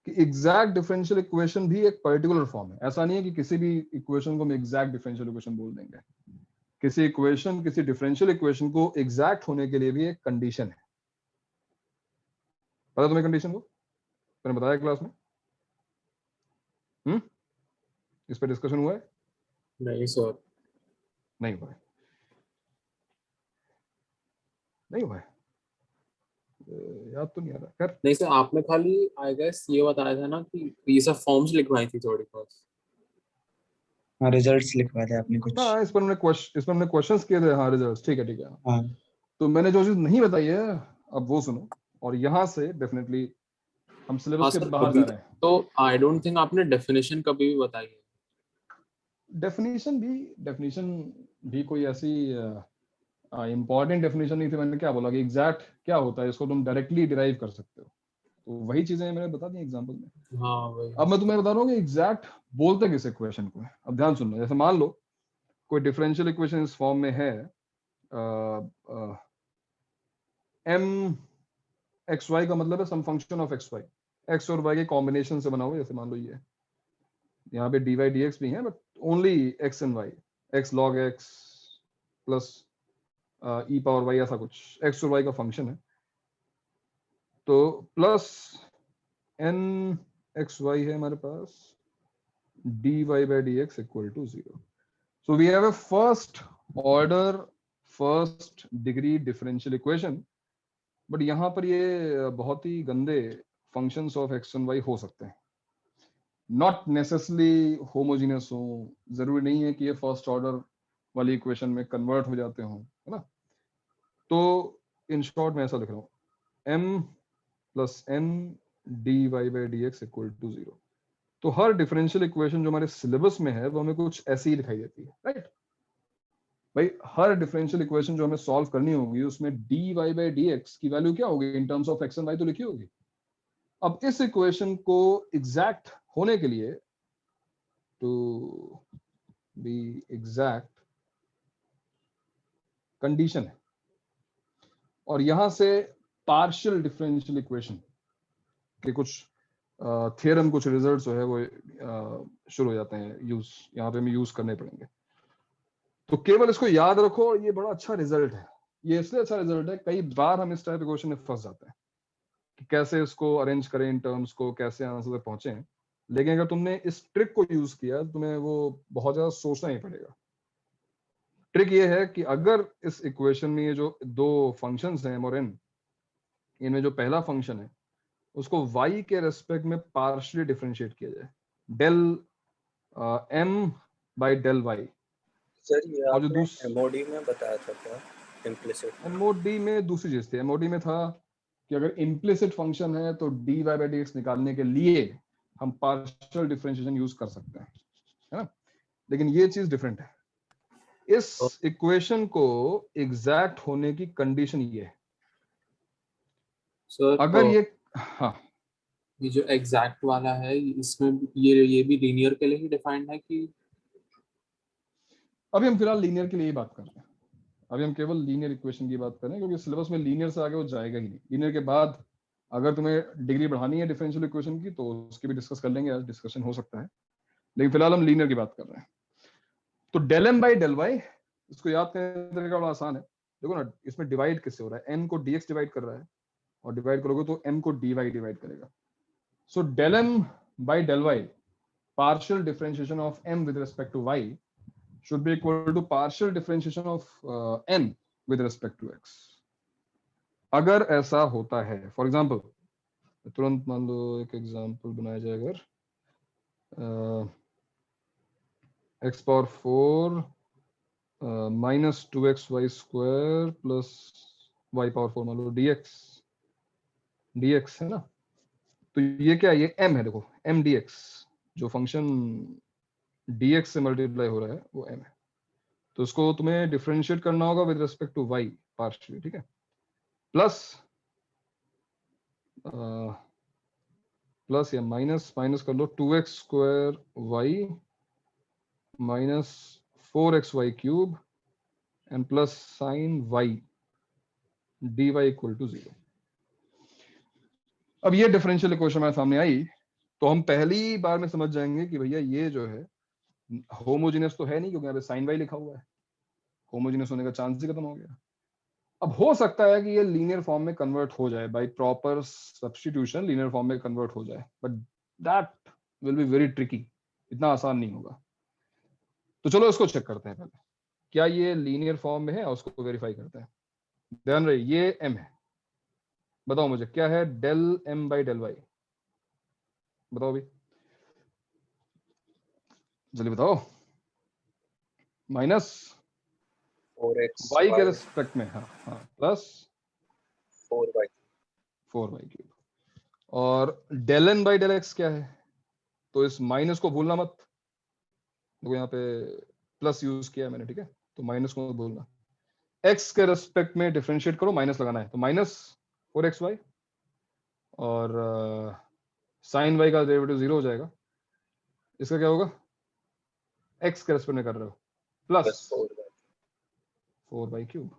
Speaker 1: कि एग्जैक्ट डिफरेंशियल इक्वेशन भी एक पर्टिकुलर फॉर्म है। ऐसा नहीं है कि किसी भी इक्वेशन को हम एग्जैक्ट डिफरेंशियल इक्वेशन बोल देंगे। किसी इक्वेशन, किसी डिफरेंशियल इक्वेशन को एग्जैक्ट होने के लिए भी एक कंडीशन है। पता तुम्हें कंडीशन को, मैंने बताया क्लास में? इस पर डिस्कशन हुआ है?
Speaker 6: नहीं सर,
Speaker 1: नहीं हुआ है, नहीं हुआ है, याद तो नहीं आ रहा। खैर
Speaker 6: नहीं सर, आपने खाली आई गेस ये बताया था ना कि ये सब फॉर्म्स लिखवाई थी थोड़ी बहुत।
Speaker 5: हाँ, रिजल्ट्स लिखवा दे आपने कुछ।
Speaker 1: हाँ, इस पर हमने क्वेश्चंस किए थे, हाँ रिजल्ट्स, ठीक है।
Speaker 5: हाँ,
Speaker 1: तो मैंने जो चीज नहीं बताई है अब वो सुनो, और यहाँ से डेफिनेटली हम
Speaker 6: हाँ
Speaker 1: सिलेबस के
Speaker 6: सर,
Speaker 1: बाहर
Speaker 6: अभी
Speaker 1: जा रहे हैं।
Speaker 6: तो आई डोंट थिंक आपने डेफिनेशन कभी भी बताई है।
Speaker 1: डेफिनेशन भी कोई ऐसी इंपॉर्टेंट डेफिनेशन नहीं थी। मैंने क्या बोला कि एग्जैक्ट क्या होता है, इसको तुम डायरेक्टली डिराइव कर सकते हो, तो वही चीजें मैंने बता दी एग्जांपल में।
Speaker 6: हाँ वही।
Speaker 1: अब मैं तुम्हें बता रहा हूँ कि एग्जैक्ट बोलते किस इक्वेशन को है। अब ध्यान सुनना, जैसे मान लो कोई डिफरेंशियल इक्वेशन इस फॉर्म में है, m एक्स वाई का मतलब है some function of x y, x और वाई के कॉम्बिनेशन से बना हुआ। जैसे मान लो ये यहाँ पे dy dx भी है, but only x and y, x log x plus e power y, ऐसा कुछ x और y का फंक्शन है। तो प्लस n एक्स वाई है हमारे पास, dy by dx equal to 0। So we have a first order first degree differential equation, but यहाँ पर ये बहुत ही गंदे functions of x and y हो सकते हैं, नॉट नेसेसरली होमोजीनियस हो, जरूरी नहीं है कि ये फर्स्ट ऑर्डर वाली इक्वेशन में कन्वर्ट हो जाते हो, है ना। तो इन शॉर्ट में ऐसा लिख रहा हूँ, m plus n dy by dx equal to 0। तो हर डिफरेंशियल इक्वेशन जो हमारे सिलेबस में है वो हमें कुछ ऐसी ही दिखाई देती है, राइट भाई। हर डिफरेंशियल इक्वेशन जो हमें सॉल्व करनी होगी उसमें dy बाई dx की वैल्यू क्या होगी इन terms of x and y, तो लिखी होगी। अब इस इक्वेशन को एग्जैक्ट होने के लिए, टू बी एग्जैक्ट, कंडीशन है। और यहां से पार्शियल डिफरेंशियल इक्वेशन के कुछ थ्योरम, कुछ रिजल्ट्स जो है वो शुरू हो जाते हैं यूज, यहाँ पे हमें यूज करने पड़ेंगे। तो केवल इसको याद रखो, ये बड़ा अच्छा रिजल्ट है। ये इसलिए अच्छा रिजल्ट है, कई बार हम इस टाइप के क्वेश्चन में फंस जाते हैं कि कैसे इसको अरेंज करें इन टर्म्स को, कैसे आंसर तक पहुंचे। लेकिन अगर तुमने इस ट्रिक को यूज किया, तुम्हें वो बहुत ज्यादा सोचना नहीं पड़ेगा। ट्रिक ये है कि अगर इस इक्वेशन में ये जो दो फंक्शंस हैं m और n, इनमें जो पहला फंक्शन है उसको y के रेस्पेक्ट में पार्शियली डिफरेंशिएट किया जाए, del m by del y।
Speaker 4: Sir ये
Speaker 1: और जो
Speaker 4: आपने एमओडी में बताया था क्या, इम्प्लिसिट?
Speaker 1: एमओडी में दूसरी चीज थी। एमओडी में था कि अगर इम्प्लिसिट फंक्शन है तो dy बाय dx निकालने के लिए हम पार्शियल डिफरेंशिएशन यूज कर सकते हैं, है ना। लेकिन ये चीज डिफरेंट है। इस इक्वेशन को एग्जैक्ट होने की कंडीशन ये है,
Speaker 6: सर
Speaker 1: अगर ये, हाँ,
Speaker 6: ये जो एग्जैक्ट वाला है, इसमें ये भी लीनियर के लिए ही डिफाइंड है कि?
Speaker 1: अभी हम फिलहाल लीनियर के लिए ही बात कर रहे हैं। अभी हम केवल लीनियर इक्वेशन की बात कर रहे हैं, क्योंकि सिलेबस में लीनियर से आगे वो जाएगा ही नहीं। लीनियर के बाद अगर तुम्हें डिग्री बढ़ानी है डिफरेंशियल इक्वेशन की तो उसकी भी डिस्कस कर लेंगे, आज डिस्कशन हो सकता है। लेकिन फिलहाल हम लीनियर की बात कर रहे हैं। तो del M by del y, इसको याद करने का तरीका बड़ा आसान है। देखो ना, इसमें डिवाइड किससे हो रहा है, एन को dx डिवाइड कर रहा है, और डिवाइड करोगे तो m को dy डिवाइड करेगा। So del m by del y, partial differentiation of m with respect to y should be equal to partial differentiation of n with respect to x। अगर ऐसा होता है, फॉर एग्जाम्पल, तुरंत मान लो एक example बनाया जाए, अगर x power 4 minus 2xy square plus y power 4 मान लो dx है ना। तो ये क्या है, ये m है। देखो m dx, जो फंक्शन dx से मल्टीप्लाई हो रहा है वो m है। तो उसको तुम्हें डिफरेंशिएट करना होगा with respect to y partially, ठीक है। प्लस या माइनस, माइनस कर लो 2x square y minus 4xy cube and plus sine y dy इक्वल टू 0। अब ये डिफरेंशियल इक्वेशन हमारे सामने आई तो हम पहली बार में समझ जाएंगे कि भैया ये जो है होमोजेनियस तो है नहीं, क्योंकि यहाँ पे साइन y लिखा हुआ है। होमोजेनियस होने का चांस ही खत्म हो गया। अब हो सकता है कि ये लीनियर फॉर्म में कन्वर्ट हो जाए, by proper substitution linear form में कन्वर्ट हो जाए, but that will be very tricky, इतना आसान नहीं होगा। तो चलो इसको चेक करते हैं पहले, क्या ये लीनियर फॉर्म में है, और उसको वेरीफाई करते हैं। ध्यान रहे ये m है, बताओ मुझे क्या है del m by del y, बताओ भी, जल्दी बताओ। माइनस
Speaker 4: 4x
Speaker 1: y के रेस्पेक्ट में, हाँ हाँ, प्लस
Speaker 4: 4y
Speaker 1: क्यूब। और del n by del x क्या है, तो इस माइनस को भूलना मत। देखो यहाँ पे प्लस यूज किया है मैंने, ठीक है, तो माइनस को मत भूलना। x के रेस्पेक्ट में डिफरेंशिएट करो, माइनस लगाना है, तो माइनस 4xy, और साइन y का डेरिवेटिव 0 हो जाएगा। इसका क्या होगा, x के रेस्पेक्ट में कर रहे हो, प्लस 4y क्यूब।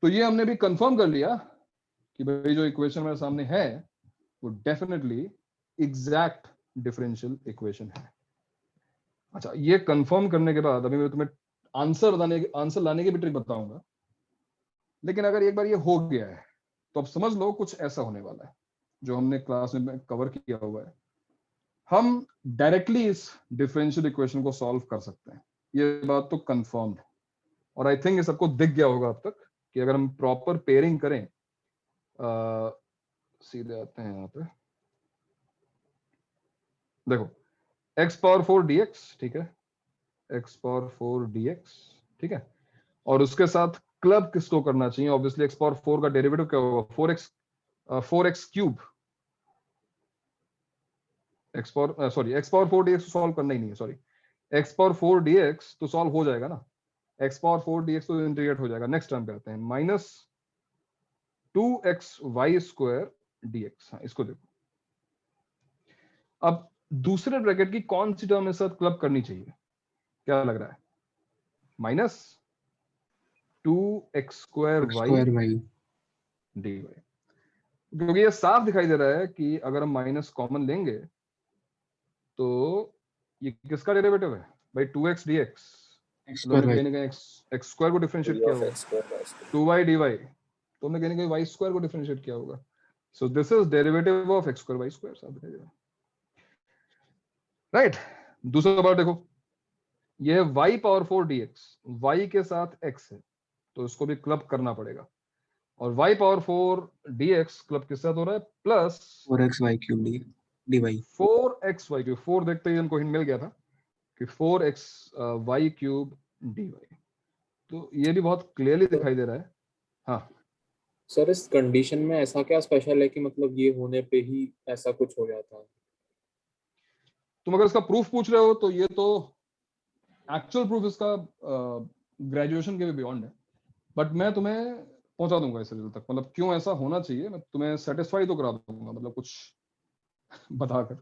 Speaker 1: तो ये हमने भी कंफर्म कर लिया कि भाई जो इक्वेशन मेरे सामने है वो डेफिनेटली एग्जैक्ट डिफरेंशियल इक्वेशन है। अच्छा, ये कंफर्म करने के बाद अभी मैं तुम्हें आंसर लाने की भी ट्रिक बताऊंगा। लेकिन अगर एक बार ये हो गया है तो अब समझ लो कुछ ऐसा होने वाला है जो हमने क्लास में कवर किया हुआ है। हम डायरेक्टली इस डिफरेंशियल इक्वेशन को सॉल्व कर सकते हैं, ये बात तो कंफर्म है। और आई थिंक ये सबको दिख गया होगा अब तक कि अगर हम प्रॉपर पेयरिंग करें, सीधे आते हैं यहाँ पे, देखो x पावर 4 dx, ठीक है, x पावर 4 dx, ठीक है, और उसके साथ क्लब किसको करना चाहिए, ऑब्वियसली x पावर 4 का डेरिवेटिव क्या होगा, 4x cube. x power 4 dx तो सॉल्व करना ही नहीं है, सॉरी, x पावर 4 dx तो सॉल्व हो जाएगा ना, x पावर 4 dx तो इंटीग्रेट हो जाएगा। नेक्स्ट टर्म पे आते हैं, माइनस 2xy स्क्वायर dx। हाँ, इसको देखो, अब दूसरे ब्रैकेट की कौन सी टर्म इस साथ क्लब करनी चाहिए, क्या लग रहा है? Minus 2x²
Speaker 5: x² y
Speaker 1: dy, क्योंकि ये साफ दिखाई दे रहा है कि अगर हम माइनस कॉमन लेंगे तो ये किसका डेरिवेटिव है भाई? 2x dx, तो हमने
Speaker 5: x² y
Speaker 1: कहीं ना कहीं x² को डिफरेंशिएट
Speaker 4: d
Speaker 1: किया
Speaker 4: of
Speaker 1: होगा,
Speaker 4: x square y square.
Speaker 1: 2y dy, तो हमने कहीं ना कहीं y² को डिफरेंशिएट किया होगा। So this is derivative of x² y square, साफ दिखाई दे रहा है, राइट। दूसरा बात देखो, ये y पावर 4 dx, y के साथ x है तो इसको भी क्लब करना पड़ेगा, और y पावर 4 dx क्लब किसके साथ हो रहा है? Plus
Speaker 5: 4x y³ dy
Speaker 1: 4xy³, 4 देखते ही हमको हिंट मिल गया था कि 4xy³ dy, तो ये भी बहुत क्लियरली दिखाई दे रहा है। हाँ
Speaker 6: सर इस कंडीशन में ऐसा क्या स्पेशल है कि मतलब ये होने पे ही ऐसा कुछ हो जाता है?
Speaker 1: तुम अगर इसका प्रूफ पूछ रहे हो तो ये तो एक्चुअल प्रूफ इसका ग्रेजुएशन के भी बियॉन्ड है, बट मैं तुम्हें पहुंचा दूंगा इस रिजल्ट तक, मतलब क्यों ऐसा होना चाहिए मैं तुम्हें सेटिस्फाई तो करा दूंगा, मतलब कुछ बताकर।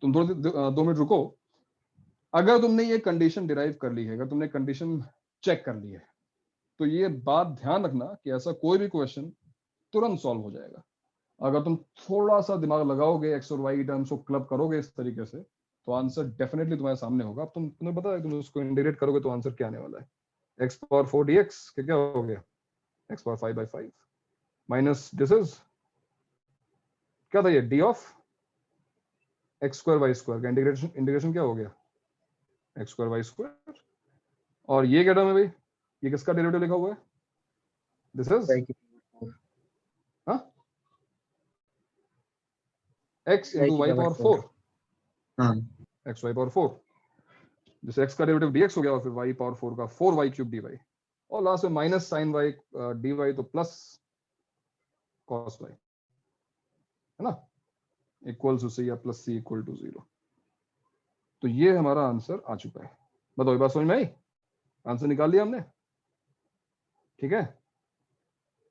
Speaker 1: तुम थोड़ी 2 मिनट रुको। अगर तुमने ये कंडीशन डिराइव कर ली है, अगर तुमने कंडीशन चेक कर ली है, तो ये बात ध्यान रखना कि ऐसा कोई भी क्वेश्चन तुरंत सॉल्व हो जाएगा। अगर तुम थोड़ा सा दिमाग लगाओगे, एक्स और वाई टर्म्स को क्लब करोगे इस तरीके से, तो आंसर डेफिनेटली तुम्हारे सामने होगा। अब तुम्हें पता है, तुम उसको इंटीग्रेट करोगे तो आंसर क्या आने वाला है? एक्स पावर 4 dx क्या हो गया? X power 5/5 minus this is क्या था? ये डी ऑफ x² y² का इंटीग्रेशन क्या हो गया? x² y²। और ये क्या टर्म है भाई? ये किसका डेरिवेटिव लिखा हुआ है? This is x into y power 4,
Speaker 5: हाँ
Speaker 1: x y पावर 4, जैसे x का डेरिवेटिव dx हो गया और फिर y पावर 4 का 4y³ dy, और लास्ट में माइनस साइन y dy तो प्लस cos y, है ना, इक्वल्स टू c या प्लस c इक्वल टू 0। तो ये हमारा आंसर आ चुका है। बताओ ये बात समझ में आई? आंसर निकाल लिया हमने, ठीक है।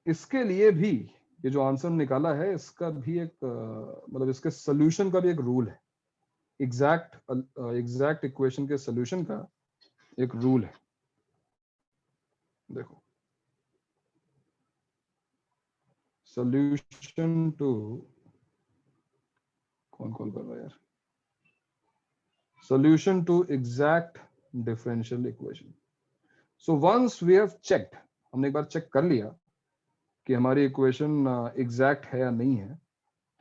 Speaker 1: इसके लिए भी ये जो आंसर निकाला है इसका भी एक मतलब इसके सोल्यूशन का भी एक रूल है, एग्जैक्ट इक्वेशन के सोल्यूशन का एक रूल है। देखो, सोल्यूशन टू, कौन कर रहा है यार? Solution to exact differential equation. So once we have checked, हमने एक बार चेक कर लिया कि हमारी इक्वेशन एग्जैक्ट है या नहीं है,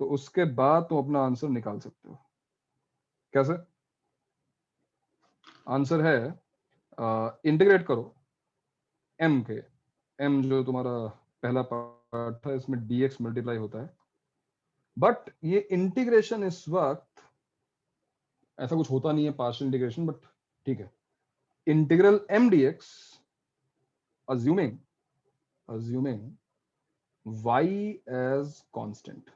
Speaker 1: तो उसके बाद तुम अपना आंसर निकाल सकते हो। कैसे? आंसर है इंटीग्रेट करो m के, m जो तुम्हारा पहला पार्ट था, इसमें dx मल्टीप्लाई होता है, बट ये इंटीग्रेशन इस वक्त ऐसा कुछ होता नहीं है पार्शियल इंटीग्रेशन, बट ठीक है। Integral m dx assuming y as constant,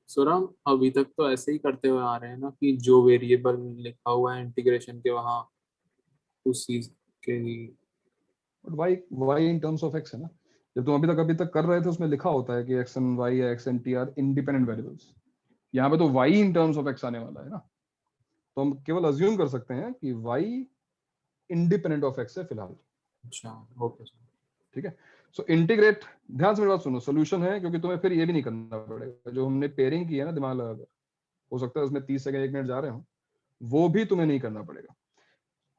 Speaker 6: sir हम अभी तक तो ऐसे ही करते हुए आ रहे हैं ना कि जो वेरिएबल लिखा हुआ है इंटीग्रेशन के वहाँ उस चीज के ही,
Speaker 1: but y in terms of x है ना। जब तुम अभी तक कर रहे थे उसमें लिखा होता है कि x and y या x and t are independent variables. यहाँ पे तो y in terms of x आने वाला है ना, तो हम केवल अज्यूम कर सकते हैं कि y इंडिपेंडेंट ऑफ x है फिलहाल।
Speaker 6: अच्छा ओके सर,
Speaker 1: ठीक है। सो इंटीग्रेट, ध्यान से मेरी बात सुनो, सोल्यूशन है, क्योंकि तुम्हें फिर ये भी नहीं करना पड़ेगा। जो हमने पेयरिंग की है ना, दिमाग लगाकर, हो सकता है उसमें 30 सेकंड 1 मिनट जा रहे हो, वो भी तुम्हें नहीं करना पड़ेगा।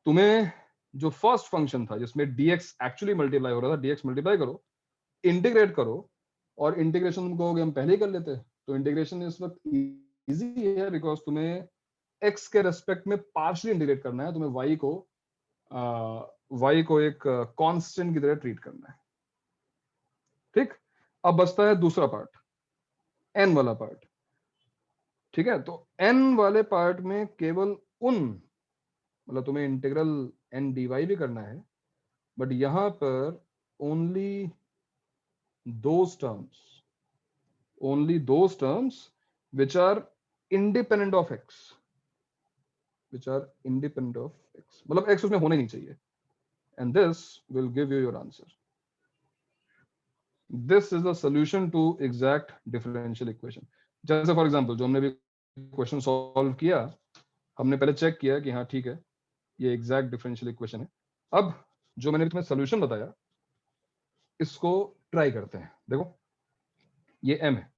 Speaker 1: तुम्हें जो फर्स्ट फंक्शन था जिसमें dx एक्चुअली मल्टीप्लाई हो रहा था, dx मल्टीप्लाई करो, इंटीग्रेट करो, और इंटीग्रेशन तुम कहोगे हम पहले ही कर लेते। तो इंटीग्रेशन इस वक्त इजी है बिकॉज तुम्हें x के रेस्पेक्ट में पार्शियली इंटीग्रेट करना है, तुम्हें y को एक कांस्टेंट की तरह ट्रीट करना है। ठीक, अब बचता है दूसरा पार्ट, n वाला पार्ट। ठीक है, तो n वाले पार्ट में केवल मतलब तुम्हें इंटीग्रल n dy भी करना है, बट यहां पर only those terms which are independent of x, मतलब x उसमें होने नहीं चाहिए, and this will give you your answer. This is the solution to exact differential equation. जैसे फॉर एग्जांपल जो हमने भी क्वेश्चन सॉल्व किया, हमने पहले चेक किया कि हाँ ठीक है ये एग्जैक्ट डिफरेंशियल इक्वेशन है। अब जो मैंने तुम्हें सॉल्यूशन बताया इसको ट्राई करते हैं। देखो ये m है,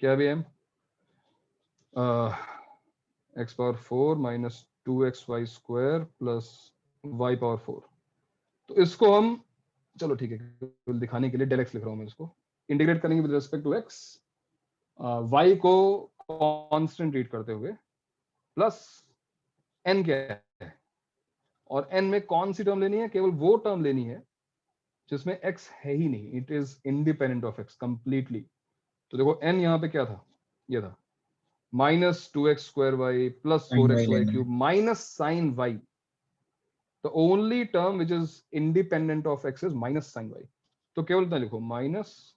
Speaker 1: क्या भी m, x power 4 minus 2xy square plus y power 4। तो इसको हम, चलो ठीक है केवल दिखाने के लिए डेल x लिख रहा हूं मैं, इसको इंटीग्रेट करेंगे with respect to x, y को कांस्टेंट ट्रीट करते हुए, प्लस n क्या है, और n में कौन सी टर्म लेनी है, केवल वो टर्म लेनी है जिसमें x है ही नहीं, it is independent of x completely. तो देखो n यहाँ पे क्या था, ये था minus 2x square y plus
Speaker 5: Sin y
Speaker 1: 4xy
Speaker 5: लेना है।
Speaker 1: Cube minus sine y। The only term which is independent of x is minus sin y। तो केवल इतना लिखो minus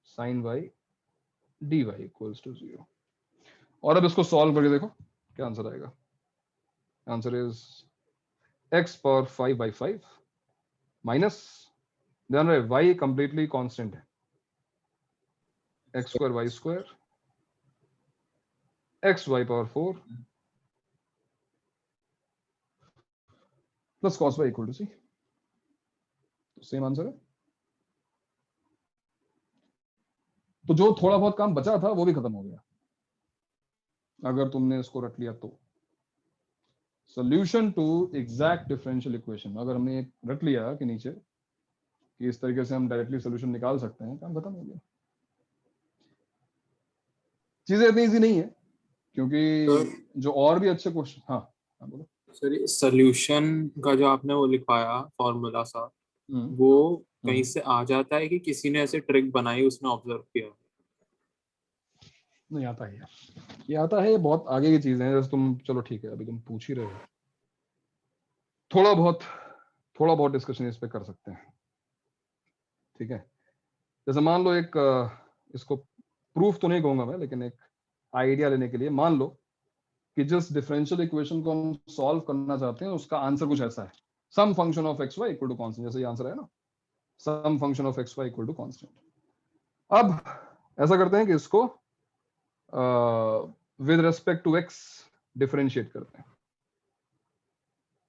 Speaker 1: sin y dy equals to 0। और अब इसको सॉल्व करके देखो क्या आंसर आएगा। Answer is x power 5/5 minus, ध्यान रहे y कंप्लीटली कांस्टेंट है, x square y square x y power 4 plus cos y equal to c। तो सेम आंसर है। तो जो थोड़ा बहुत काम बचा था वो भी खत्म हो गया अगर तुमने इसको रट लिया तो। Solution to exact differential equation, अगर हमने एक रट लिया कि नीचे कि इस तरीके से हम डायरेक्टली सॉल्यूशन निकाल सकते हैं, काम खत्म हो गया। चीजें इतनी इजी नहीं है क्योंकि जो और भी अच्छे क्वेश्चन, हाँ बोलो
Speaker 6: सर सॉल्यूशन का जो आपने वो लिखवाया फॉर्मूला सा, वो कहीं से आ जाता है कि किसी ने ऐसे ट्रिक बनाई उसने ऑब्जर्व किया?
Speaker 1: नहीं आता है यार, ये आता है, ये बहुत आगे की चीजें हैं। जैसे तुम, चलो ठीक है अभी तुम पूछ ही रहे हो, थोड़ा बहुत डिस्कशन इस पे कर सकते हैं, ठीक है। जैसे मान लो एक इसको प्रूफ तो नहीं कहूंगा मैं, लेकिन एक आइडिया लेने के लिए मान लो कि जिस डिफरेंशियल इक्वेशन को हम सॉल्व करना चाहते हैं उसका आंसर कुछ ऐसा है, some function of x y equal to constant, जैसे ये आंसर है ना, some function of x y equal to constant. अब ऐसा करते हैं कि इसको with respect to x differentiate करते हैं,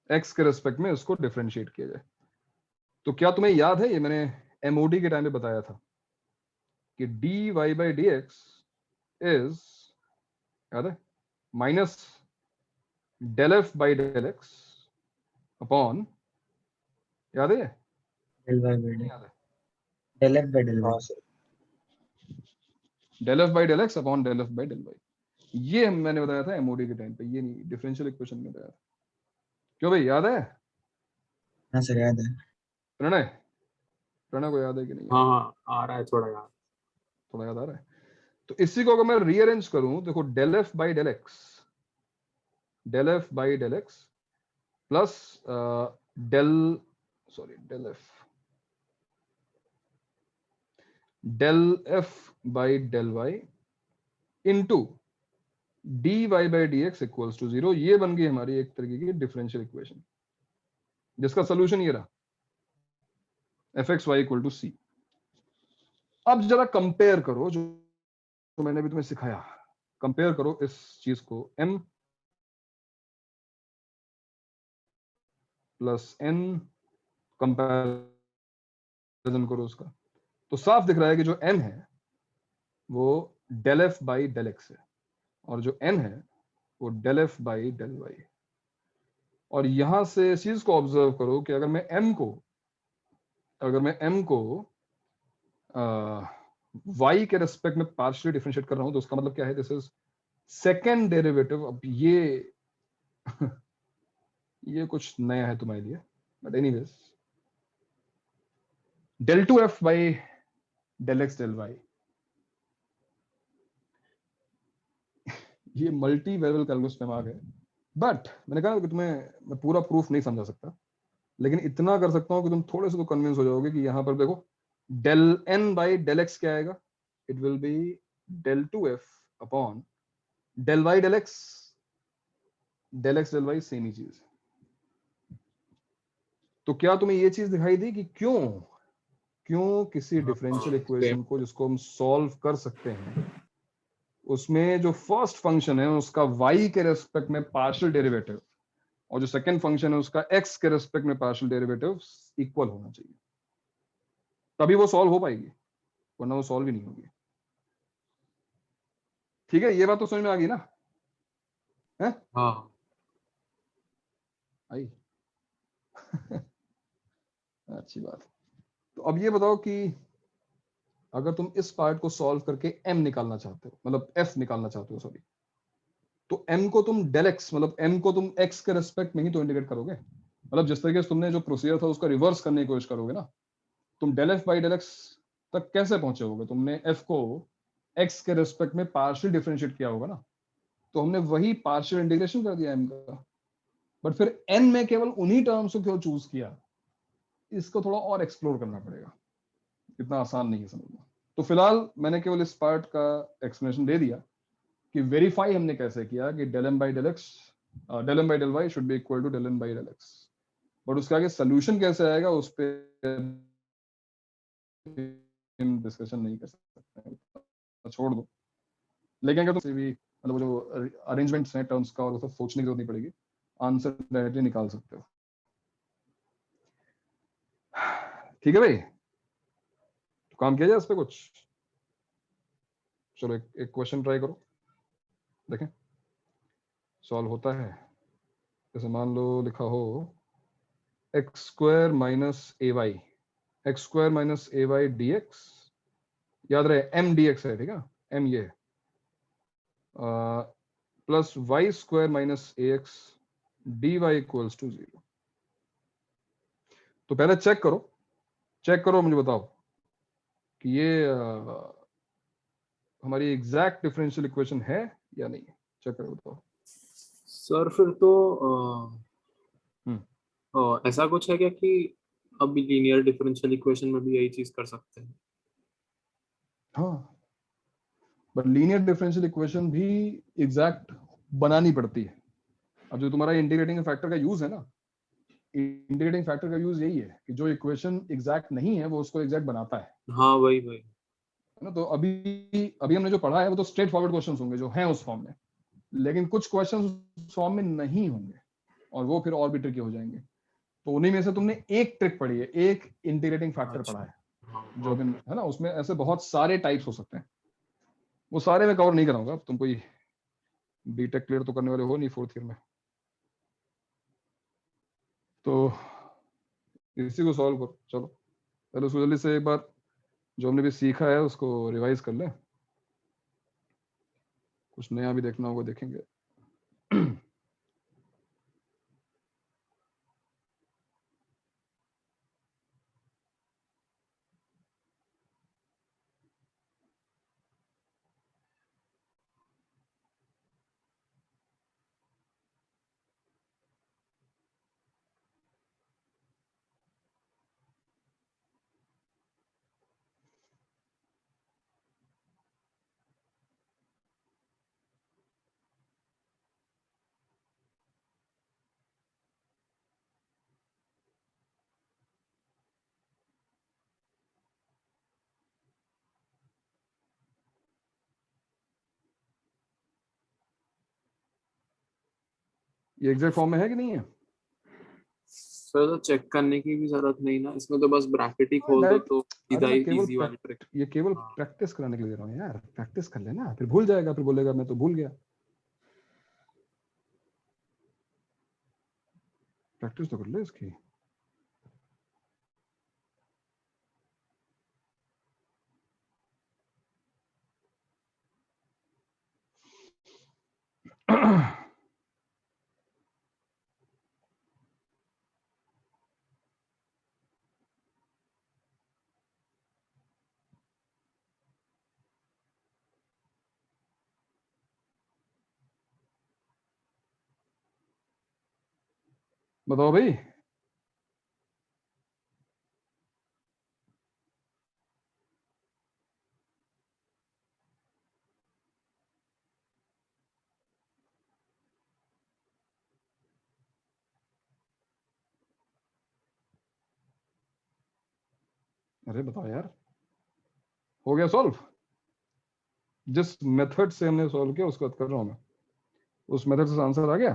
Speaker 1: एक्स के रेस्पेक्ट में इसको डिफरेंशिएट किया जाए। तो क्या तुम्हें याद है, ये मैंने एमओडी के टाइम पे बताया था कि dy by dx इज, याद है, minus del f by del x upon, याद है,
Speaker 5: del y by del,
Speaker 1: याद है,
Speaker 5: del f by del y।
Speaker 4: हाँ sir.
Speaker 1: Del f by del x upon del f by del y. ये मैंने बताया था एमओडी के टाइम पे, ये नहीं डिफरेंशियल इक्वेशन में बताया था। क्यों भाई, याद है?
Speaker 5: हाँ सर याद है।
Speaker 1: प्रणय को याद है कि नहीं?
Speaker 6: हाँ हाँ आ रहा है थोड़ा याद।
Speaker 1: थोड़ा याद आ रहा है। तो इसी को अगर मैं रीअरेंज करूं, देखो del f by del x, del f by del x plus del f by del y into d y by d x equals to 0। ये बन गई हमारी एक तरीके की डिफरेंशियल इक्वेशन जिसका सोल्यूशन ये रहा, f x y equal to c. अब जरा कंपेयर करो जो मैंने भी तुम्हें सिखाया, कंपेयर करो इस चीज को m प्लस n, कंपेरिजन करो उसका, तो साफ दिख रहा है कि जो m है वो del f by del x है और जो n है वो del f by del y. और यहां से इस चीज को ऑब्जर्व करो कि अगर मैं m को y के रेस्पेक्ट में पार्शियली डिफरेंशिएट कर रहा हूं तो उसका मतलब क्या है, दिस इज सेकेंड डेरिवेटिव। अब ये कुछ नया है तुम्हारे लिए, but anyways del 2f by del x del y, ये मल्टी वेरिएबल कैलकुलस में आ गए। बट मैंने कहा कि तुम्हें मैं पूरा प्रूफ नहीं समझा सकता, लेकिन इतना कर सकता हूं कि तुम थोड़े से तो कन्विंस हो जाओगे कि यहां पर देखो del n by del x क्या आएगा, it will be del 2f upon del y del x del y same ही चीज। तो क्या तुम्हें ये चीज दिखाई दी कि क्यों क्यों किसी
Speaker 6: हाँ,
Speaker 1: डिफरेंशियल
Speaker 6: same।
Speaker 1: इक्वेशन को जिसको हम सॉल्व कर सकते हैं उसमें जो फर्स्ट फंक्शन है उसका y के रेस्पेक्ट में पार्शियल डेरिवेटिव और जो सेकंड फंक्शन है उसका x के रेस्पेक्ट में पार्शियल डेरिवेटिव इक्वल होना चाहिए, तभी वो सॉल्व हो पाएगी, वरना वो सॉल्व ही नहीं होगी। ठीक है, ये बात तो समझ में आ गई ना? है
Speaker 6: हाँ
Speaker 1: आई अच्छी बात। तो अब ये बताओ कि अगर तुम इस पार्ट को सॉल्व करके m निकालना चाहते हो, मतलब f निकालना चाहते हो सॉरी, तो m को तुम डेल x मतलब m को तुम x के रेस्पेक्ट में ही तो इंटीग्रेट करोगे। मतलब जिस तरीके से तुमने जो प्रोसीजर था उसका रिवर्स करने की कोशिश करोगे ना। तुम del f by del x तक कैसे पहुंचे होगे? तुमने f को x के रेस्पेक्ट में पार्शियल डिफरेंशिएट किया होगा ना, तो हमने वही पार्शियल इंटीग्रेशन कर दिया m का। बट फिर n में केवल उन्हीं टर्म्स को क्यों चूज किया, इसको थोड़ा और एक्सप्लोर करना पड़ेगा, इतना आसान नहीं है समझना। तो फिलहाल मैंने केवल इस पार्ट का एक्सप्लेनेशन दे दिया कि वेरीफाई हमने कैसे किया कि del M by del x del M by del y should be equal to del M by del x. But उसके आगे सोल्यूशन कैसे आएगा उस पर डिस्कशन नहीं कर सकते, छोड़ दो। लेकिन अगर तुम भी मतलब जो अरेंजमेंट्स हैं टर्म्स का और उसको सोचने की जरूरत नहीं पड़ेगी, आंसर डायरेक्टली निकाल सकते हो। ठीक है भाई, तो काम किया जाए इस पे कुछ। चलो एक क्वेश्चन ट्राई करो, देखें सॉल्व होता है। जैसे मान लो लिखा हो x square minus A Y, x square minus A Y D x, याद रहे एम डी एक्स है, ठीक है, एम ये plus Y square minus a x D y equals to 0। तो पहले चेक करो मुझे बताओ कि ये हमारी एग्जैक्ट डिफरेंशियल इक्वेशन है या नहीं। चेक करो बताओ।
Speaker 6: सर फिर तो
Speaker 1: हम्म।
Speaker 6: ऐसा कुछ है क्या कि अब लीनियर डिफरेंशियल इक्वेशन में भी यही चीज कर सकते हैं?
Speaker 1: हाँ, बट लीनियर डिफरेंशियल इक्वेशन भी एग्जैक्ट बनानी पड़ती है। अब जो तुम्हारा इंटीग्रेटिंग फैक्टर का यूज है ना, इंटीग्रेटिंग फैक्टर का यूज यही है कि जो इक्वेशन एग्जैक्ट नहीं है वो उसको एग्जैक्ट बनाता है
Speaker 6: हाँ वही
Speaker 1: ना। तो अभी अभी हमने जो पढ़ा है वो तो स्ट्रेट फॉरवर्ड क्वेश्चंस होंगे जो हैं उस फॉर्म में, लेकिन कुछ क्वेश्चंस फॉर्म में नहीं होंगे और वो फिर और भी ट्रिकी हो जाएंगे। तो उन्हीं में से तुमने एक ट्रिक पढ़ी है, एक इंटीग्रेटिंग फैक्टर
Speaker 6: अच्छा।
Speaker 1: पढ़ा है,
Speaker 6: हाँ
Speaker 1: जो भी है ना, उसमें ऐसे बहुत सारे टाइप्स हो सकते हैं। वो सारे मैं कवर नहीं कराऊंगा। तुम कोई बीटेक क्लियर तो करने वाले हो नहीं फोर्थ ईयर में, तो इसी को सॉल्व करो। चलो पहले उसको जल्दी से एक बार जो हमने भी सीखा है उसको रिवाइज कर लें, कुछ नया भी देखना होगा देखेंगे। ये एग्जैक्ट फॉर्म में है कि नहीं है?
Speaker 6: सर तो चेक करने की भी जरूरत नहीं ना, इसमें तो बस ब्रैकेट ही खोल दो
Speaker 1: डायरेक्ट,
Speaker 6: तो
Speaker 1: अरे मैं
Speaker 6: इजी वाली ट्रिक।
Speaker 1: ये केवल
Speaker 6: हाँ
Speaker 1: प्रैक्टिस कराने के लिए दे रहा हूँ यार। प्रैक्टिस कर लेना, फिर भूल जाएगा, फिर बोलेगा मैं तो भूल गया। प्रैक्टिस तो कर ले इसकी। बताओ भाई। अरे बताओ यार, हो गया सॉल्व? जिस मेथड से हमने सॉल्व किया उसको बात कर रहा हूं मैं, उस मेथड से आंसर आ गया?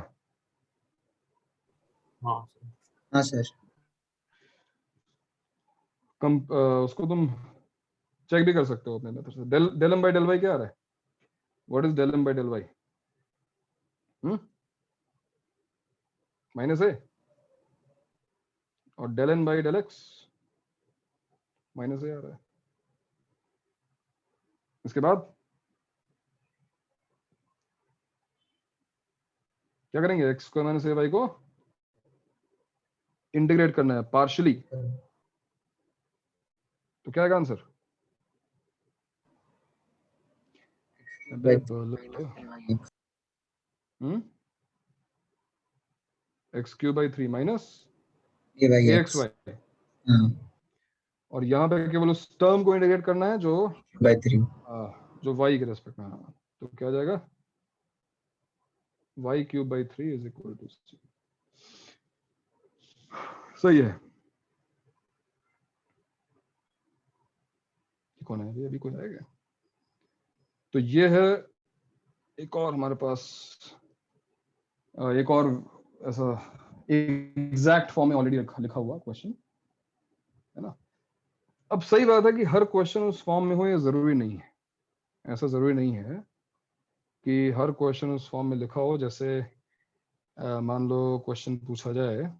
Speaker 6: हाँ
Speaker 5: हाँ सर।
Speaker 1: उसको तुम चेक भी कर सकते हो अपने मेथड से। Del M by del Y क्या आ रहा है? What is del M by del Y? Minus A, और del N by del X minus A आ रहा है। इसके बाद क्या करेंगे? X square minus A Y को इंटीग्रेट करना है पार्शियली, तो क्या आएगा answer? X cube by 3 minus
Speaker 5: A by
Speaker 1: A
Speaker 5: X.
Speaker 1: X Y,
Speaker 5: हाँ,
Speaker 1: और यहाँ पे केवल उस टर्म को इंटीग्रेट करना है जो
Speaker 5: बाई 3।
Speaker 1: जो y के रेस्पेक्ट में। हाँ, तो क्या जाएगा? y cube by 3 is equal to, सही है। कौन है अभी कोई आएगा? तो ये है एक और हमारे पास एक और ऐसा एग्जैक्ट फॉर्म में ऑलरेडी लिखा हुआ क्वेश्चन है ना। अब सही बात है कि हर क्वेश्चन उस फॉर्म में हो, ये जरूरी नहीं है। ऐसा जरूरी नहीं है कि हर क्वेश्चन उस फॉर्म में लिखा हो। जैसे मान लो क्वेश्चन पूछा जाए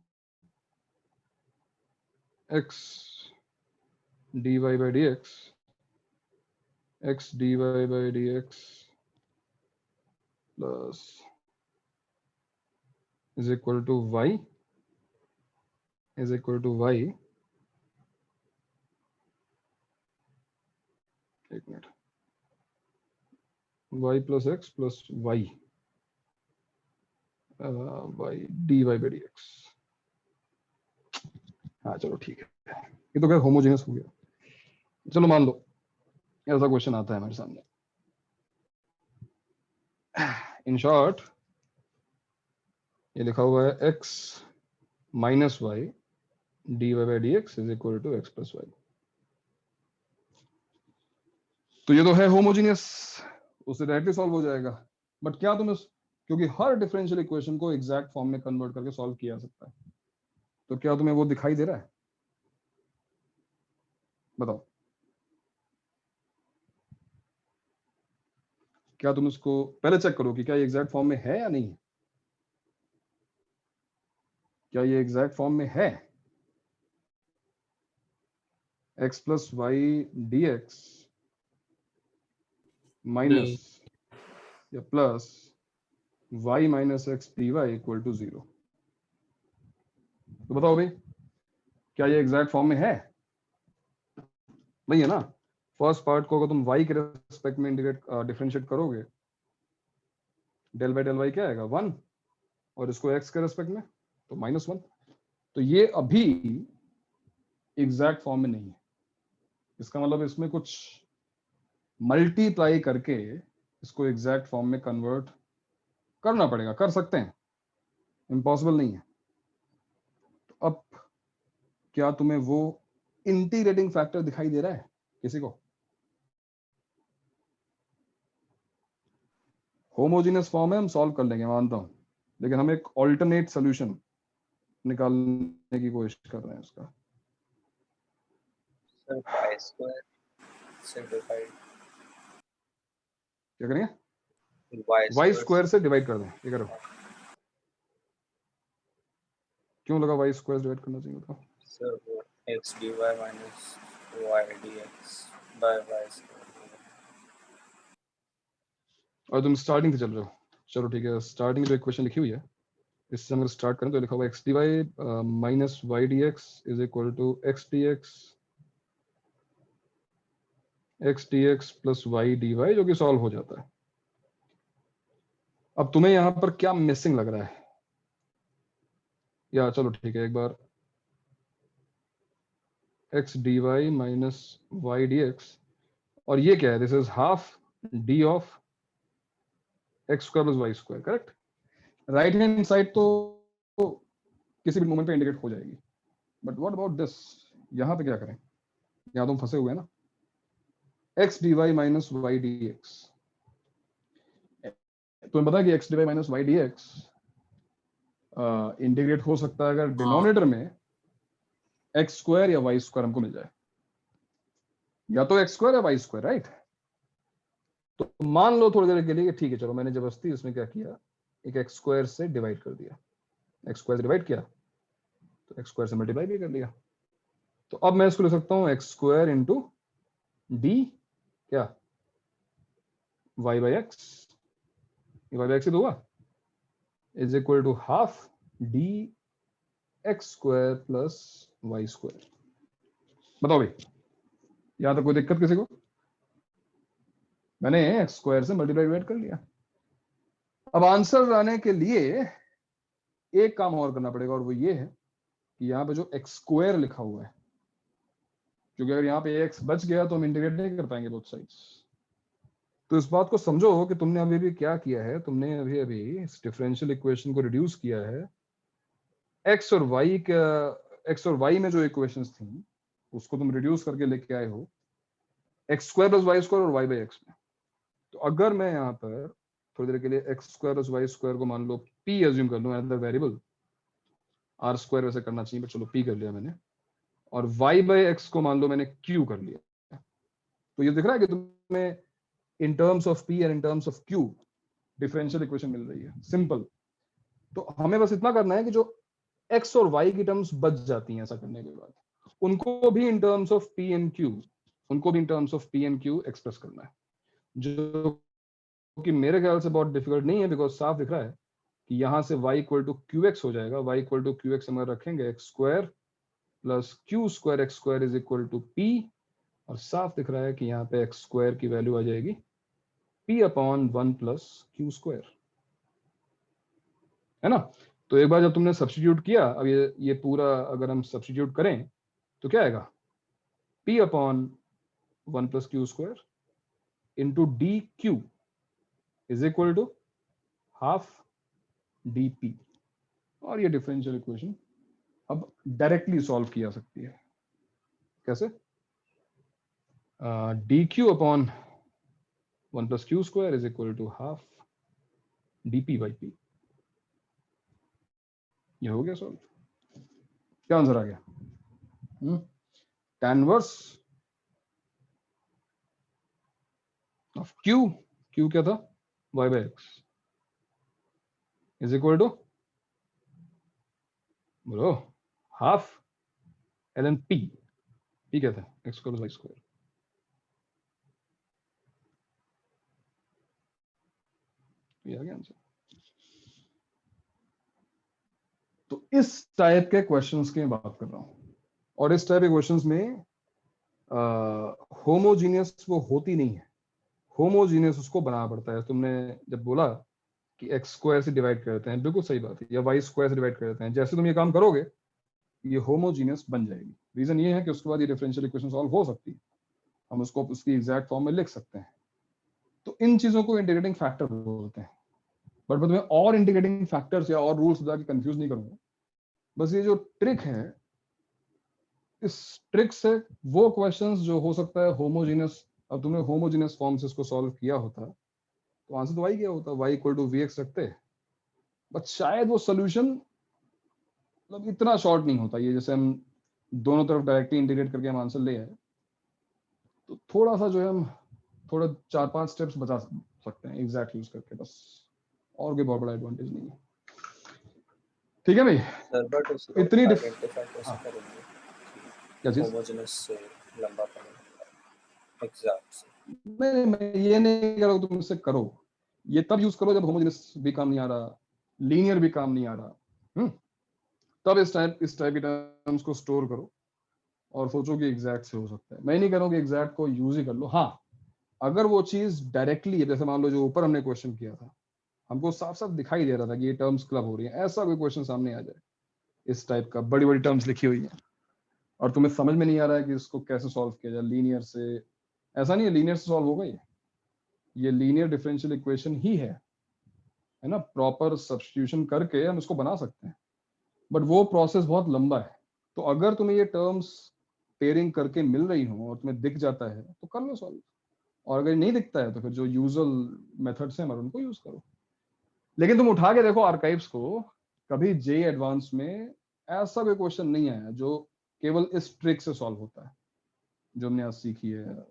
Speaker 1: x dy by dx, x dy by dx plus is equal to y is equal to y, एक minute, y plus x plus y y dy by dx। हाँ चलो ठीक है, ये तो खैर होमोजेनियस हो गया। चलो मान लो ऐसा क्वेश्चन आता है हमारे सामने। इन शॉर्ट ये लिखा हुआ है x minus y d y by d x is equal to x plus y. तो ये तो है होमोजेनियस, उससे डायरेक्टली सॉल्व हो जाएगा। बट क्या तुम क्योंकि हर डिफरेंशियल इक्वेशन को एग्जैक्ट फॉर्म में कन्वर्ट करके सॉल्व किया जा सकता है, तो क्या तुम्हें वो दिखाई दे रहा है? बताओ, क्या तुम उसको पहले चेक करो कि क्या ये एग्जैक्ट फॉर्म में है या नहीं? क्या ये एग्जैक्ट फॉर्म में है? x plus Y D x minus या plus y minus X D Y equal to 0। तो बताओ भाई, क्या ये एग्जैक्ट फॉर्म में है? नहीं है ना। फर्स्ट पार्ट को अगर तुम y के रेस्पेक्ट में इंटीग्रेट डिफरेंशिएट करोगे, डेल बाई डेल वाई क्या आएगा? 1, और इसको x के रेस्पेक्ट में तो -1। तो ये अभी एग्जैक्ट फॉर्म में नहीं है। इसका मतलब इसमें कुछ मल्टीप्लाई करके इसको एग्जैक्ट फॉर्म में कन्वर्ट करना पड़ेगा। कर सकते हैं, इम्पॉसिबल नहीं है। तो अब क्या तुम्हें वो इंटीग्रेटिंग फैक्टर दिखाई दे रहा है किसी को? होमोजेनियस फॉर्म है, हम सॉल्व कर लेंगे मानता हूं, लेकिन हम एक ऑल्टरनेट सॉल्यूशन निकालने की कोशिश कर रहे हैं उसका।
Speaker 4: सर y स्क्वायर सिंपलीफाइड,
Speaker 1: क्या करेंगे?
Speaker 4: y
Speaker 1: स्क्वायर से डिवाइड कर दें, ये करो। क्यों लगा y स्क्वायर डिवाइड करना चाहिए बताओ?
Speaker 4: सर वो x dy minus y dx by y square.
Speaker 1: और तुम स्टार्टिंग से चल रहे हो। चलो ठीक है, स्टार्टिंग जो इक्वेशन लिखी हुई है इससे हम स्टार्ट करें तो लिखा हुआ x dy minus y dx is equal to x dx plus y dy, जो कि सॉल्व हो जाता है। अब तुम्हें यहां पर क्या मिसिंग लग रहा है? या चलो ठीक है, एक बार x dy minus y dx, और ये क्या है? This is half d of x square plus y square, correct? Right hand side तो किसी भी मोमेंट पे इंडिकेट हो जाएगी, बट व्हाट अबाउट दिस? यहां पे क्या करें? यहाँ तुम फंसे हुए हैं ना, x D y minus y D x. तुम्हें पता है कि x D y minus y D x integrate हो सकता है अगर डिनोमिनेटर में एक्स स्क्वायर या वाई स्क्वायर हमको मिल जाए, या तो एक्स स्क्वायर या वाई स्क्वायर, राइट। तो मान लो थोड़ी देर के लिए ठीक है चलो मैंने जबरदस्ती इसमें क्या किया, एक एक्स स्क्वायर से डिवाइड कर दिया, एक्स स्क्वायर से डिवाइड किया तो एक्स स्क्वायर से मल्टीप्लाई भी कर लिया। तो अब मैं इसको लिख सकता हूं एक्स स्क्वायर इंटू डी क्या Y by X, Y by X ही तो हुआ, is equal to half D X square plus Y square. बताओ भाई यहां तक कोई दिक्कत किसी को? मैंने एक्स स्क्वायर से मल्टीप्लाई डिवाइड कर लिया। अब आंसर लाने के लिए एक काम और करना पड़ेगा और वो ये है कि यहाँ पे जो एक्स स्क्वायर लिखा हुआ है, क्योंकि अगर यहाँ पे एक्स बच गया तो हम इंटीग्रेट नहीं कर पाएंगे बोथ साइड्स। तो इस बात को समझो कि तुमने अभी भी क्या किया है, तुमने अभी अभी इस डिफरेंशियल इक्वेशन को रिड्यूस किया है एक्स और वाई का, एक्स और वाई में जो इक्वेशंस थी उसको तुम रिड्यूस करके लेके आए हो x square plus Y square और वाई बाई एक्स में। तो अगर मैं यहाँ पर थोड़ी देर के लिए x square plus Y square को मान लो पी एज्यूम कर लूँ as the variable, r square वैसे करना चाहिए पर चलो पी कर लिया मैंने, और वाई बाई एक्स को मान लो मैंने क्यू कर लिया, तो ये दिख रहा है कि तुम्हें in terms of P and in terms of Q differential equation मिल रही है, सिंपल। तो हमें बस इतना करना है कि जो एक्स और वाई की टर्म्स बच जाती हैं ऐसा करने के बाद उनको भी इन terms of P and Q, उनको भी इन terms of P and Q express करना है, जो कि मेरे ख्याल से बहुत डिफिकल्ट नहीं है, बिकॉज साफ दिख रहा है कि यहाँ से y equal to q x हो जाएगा। y equal to q x हम रखेंगे x square plus q square x square is equal to p, और साफ दिख रहा है कि यहाँ पे एक्स स्क्वायर की वैल्यू आ जाएगी p upon 1 plus q square, है ना। तो एक बार जब तुमने सब्स्टिट्यूट किया, अब ये पूरा अगर हम सब्स्टिट्यूट करें तो क्या आएगा, p upon 1 plus q square into d q is equal to half dp, और ये डिफरेंशियल इक्वेशन अब डायरेक्टली सॉल्व की जा सकती है। कैसे? dq upon 1 plus q square is equal to half dp by p। ये हो गया सॉल्व। क्या आंसर आ गया? tan इनवर्स ऑफ q क्या था, y by x is equal to बोलो हाफ ln p, p क्या था, x स्क्वायर y स्क्वायर। ये आ गया आंसर। तो इस टाइप के क्वेश्चंस की बात कर रहा हूं, और इस टाइप के क्वेश्चंस में होमोजीनियस वो होती नहीं है, होमोजीनियस उसको बनाना पड़ता है। तुमने जब बोला कि एक्स स्क्वायर से डिवाइड कर देते हैं, बिल्कुल सही बात है, या वाई स्क्वायर से डिवाइड कर देते हैं, जैसे तुम ये काम करोगे ये होमोजीनियस बन जाएगी। रीजन ये है कि उसके बाद ये डिफरेंशियल इक्वेशन सॉल्व हो सकती है, हम उसको उसकी एग्जैक्ट फॉर्म में लिख सकते हैं। तो इन चीजों को इंटीग्रेटिंग फैक्टर बोलते हैं। बट मैं तुम्हें और इंटीग्रेटिंग फैक्टर्स या और रूल्स बता के कंफ्यूज नहीं करूंगा, बस ये जो ट्रिक है, इस ट्रिक से वो क्वेश्चंस जो हो सकता है होमोजीनियस, अब तुमने होमोजीनियस फॉर्म से इसको सॉल्व किया होता तो आंसर तो y क्या होता, y equal to v x रखते, बट शायद वो सोल्यूशन मतलब इतना शॉर्ट नहीं होता। ये जैसे हम दोनों तरफ डायरेक्टली इंटीग्रेट करके हम आंसर ले आए, तो थोड़ा सा जो है हम थोड़ा 4-5 स्टेप्स बचा सकते हैं एग्जैक्ट यूज करके, बस और कोई बहुत बड़ा एडवांटेज नहीं है। ठीक है भाई,
Speaker 4: सर बट उसको
Speaker 1: इतनी
Speaker 4: आइडेंटिफाई कैसे
Speaker 1: हाँ,
Speaker 4: करेंगे
Speaker 1: क्या चीज?
Speaker 4: होमोजेनस से लंबा पड़ेगा एग्जैक्ट से?
Speaker 1: मैं ये नहीं कह रहा हूं तुम इससे करो, ये तब यूज करो जब होमोजेनस भी काम नहीं आ रहा, लीनियर भी काम नहीं आ रहा, तब इस टाइप के टर्म्स को स्टोर करो और सोचो कि एग्जैक्ट से हो सकता है। मैं नहीं कह रहा हूं कि एग्जैक्ट को यूज ही कर लो। हाँ, अगर वो चीज डायरेक्टली, जैसे मान लो जो ऊपर हमने क्वेश्चन किया था, हमको साफ साफ दिखाई दे रहा था कि ये टर्म्स क्लब हो रही है, ऐसा कोई क्वेश्चन सामने आ जाए इस टाइप का, बड़ी बड़ी टर्म्स लिखी हुई है और तुम्हें समझ में नहीं आ रहा है कि इसको कैसे सॉल्व किया जाए लीनियर से, ऐसा नहीं है लीनियर से सॉल्व होगा ये लीनियर डिफरेंशियल इक्वेशन ही है ना। प्रॉपर सब्स्टिट्यूशन करके हम इसको बना सकते हैं, बट वो प्रोसेस बहुत लंबा है। तो अगर तुम्हें ये टर्म्स पेयरिंग करके मिल रही हो और तुम्हें दिख जाता है तो कर लो सॉल्व, और अगर नहीं दिखता है तो फिर जो यूजुअल मेथड्स हैं हमारे उनको यूज करो। लेकिन तुम उठा के देखो आर्काइव्स को, कभी जे एडवांस में ऐसा कोई क्वेश्चन नहीं आया जो केवल इस ट्रिक से सॉल्व होता है जो हमने आज सीखी है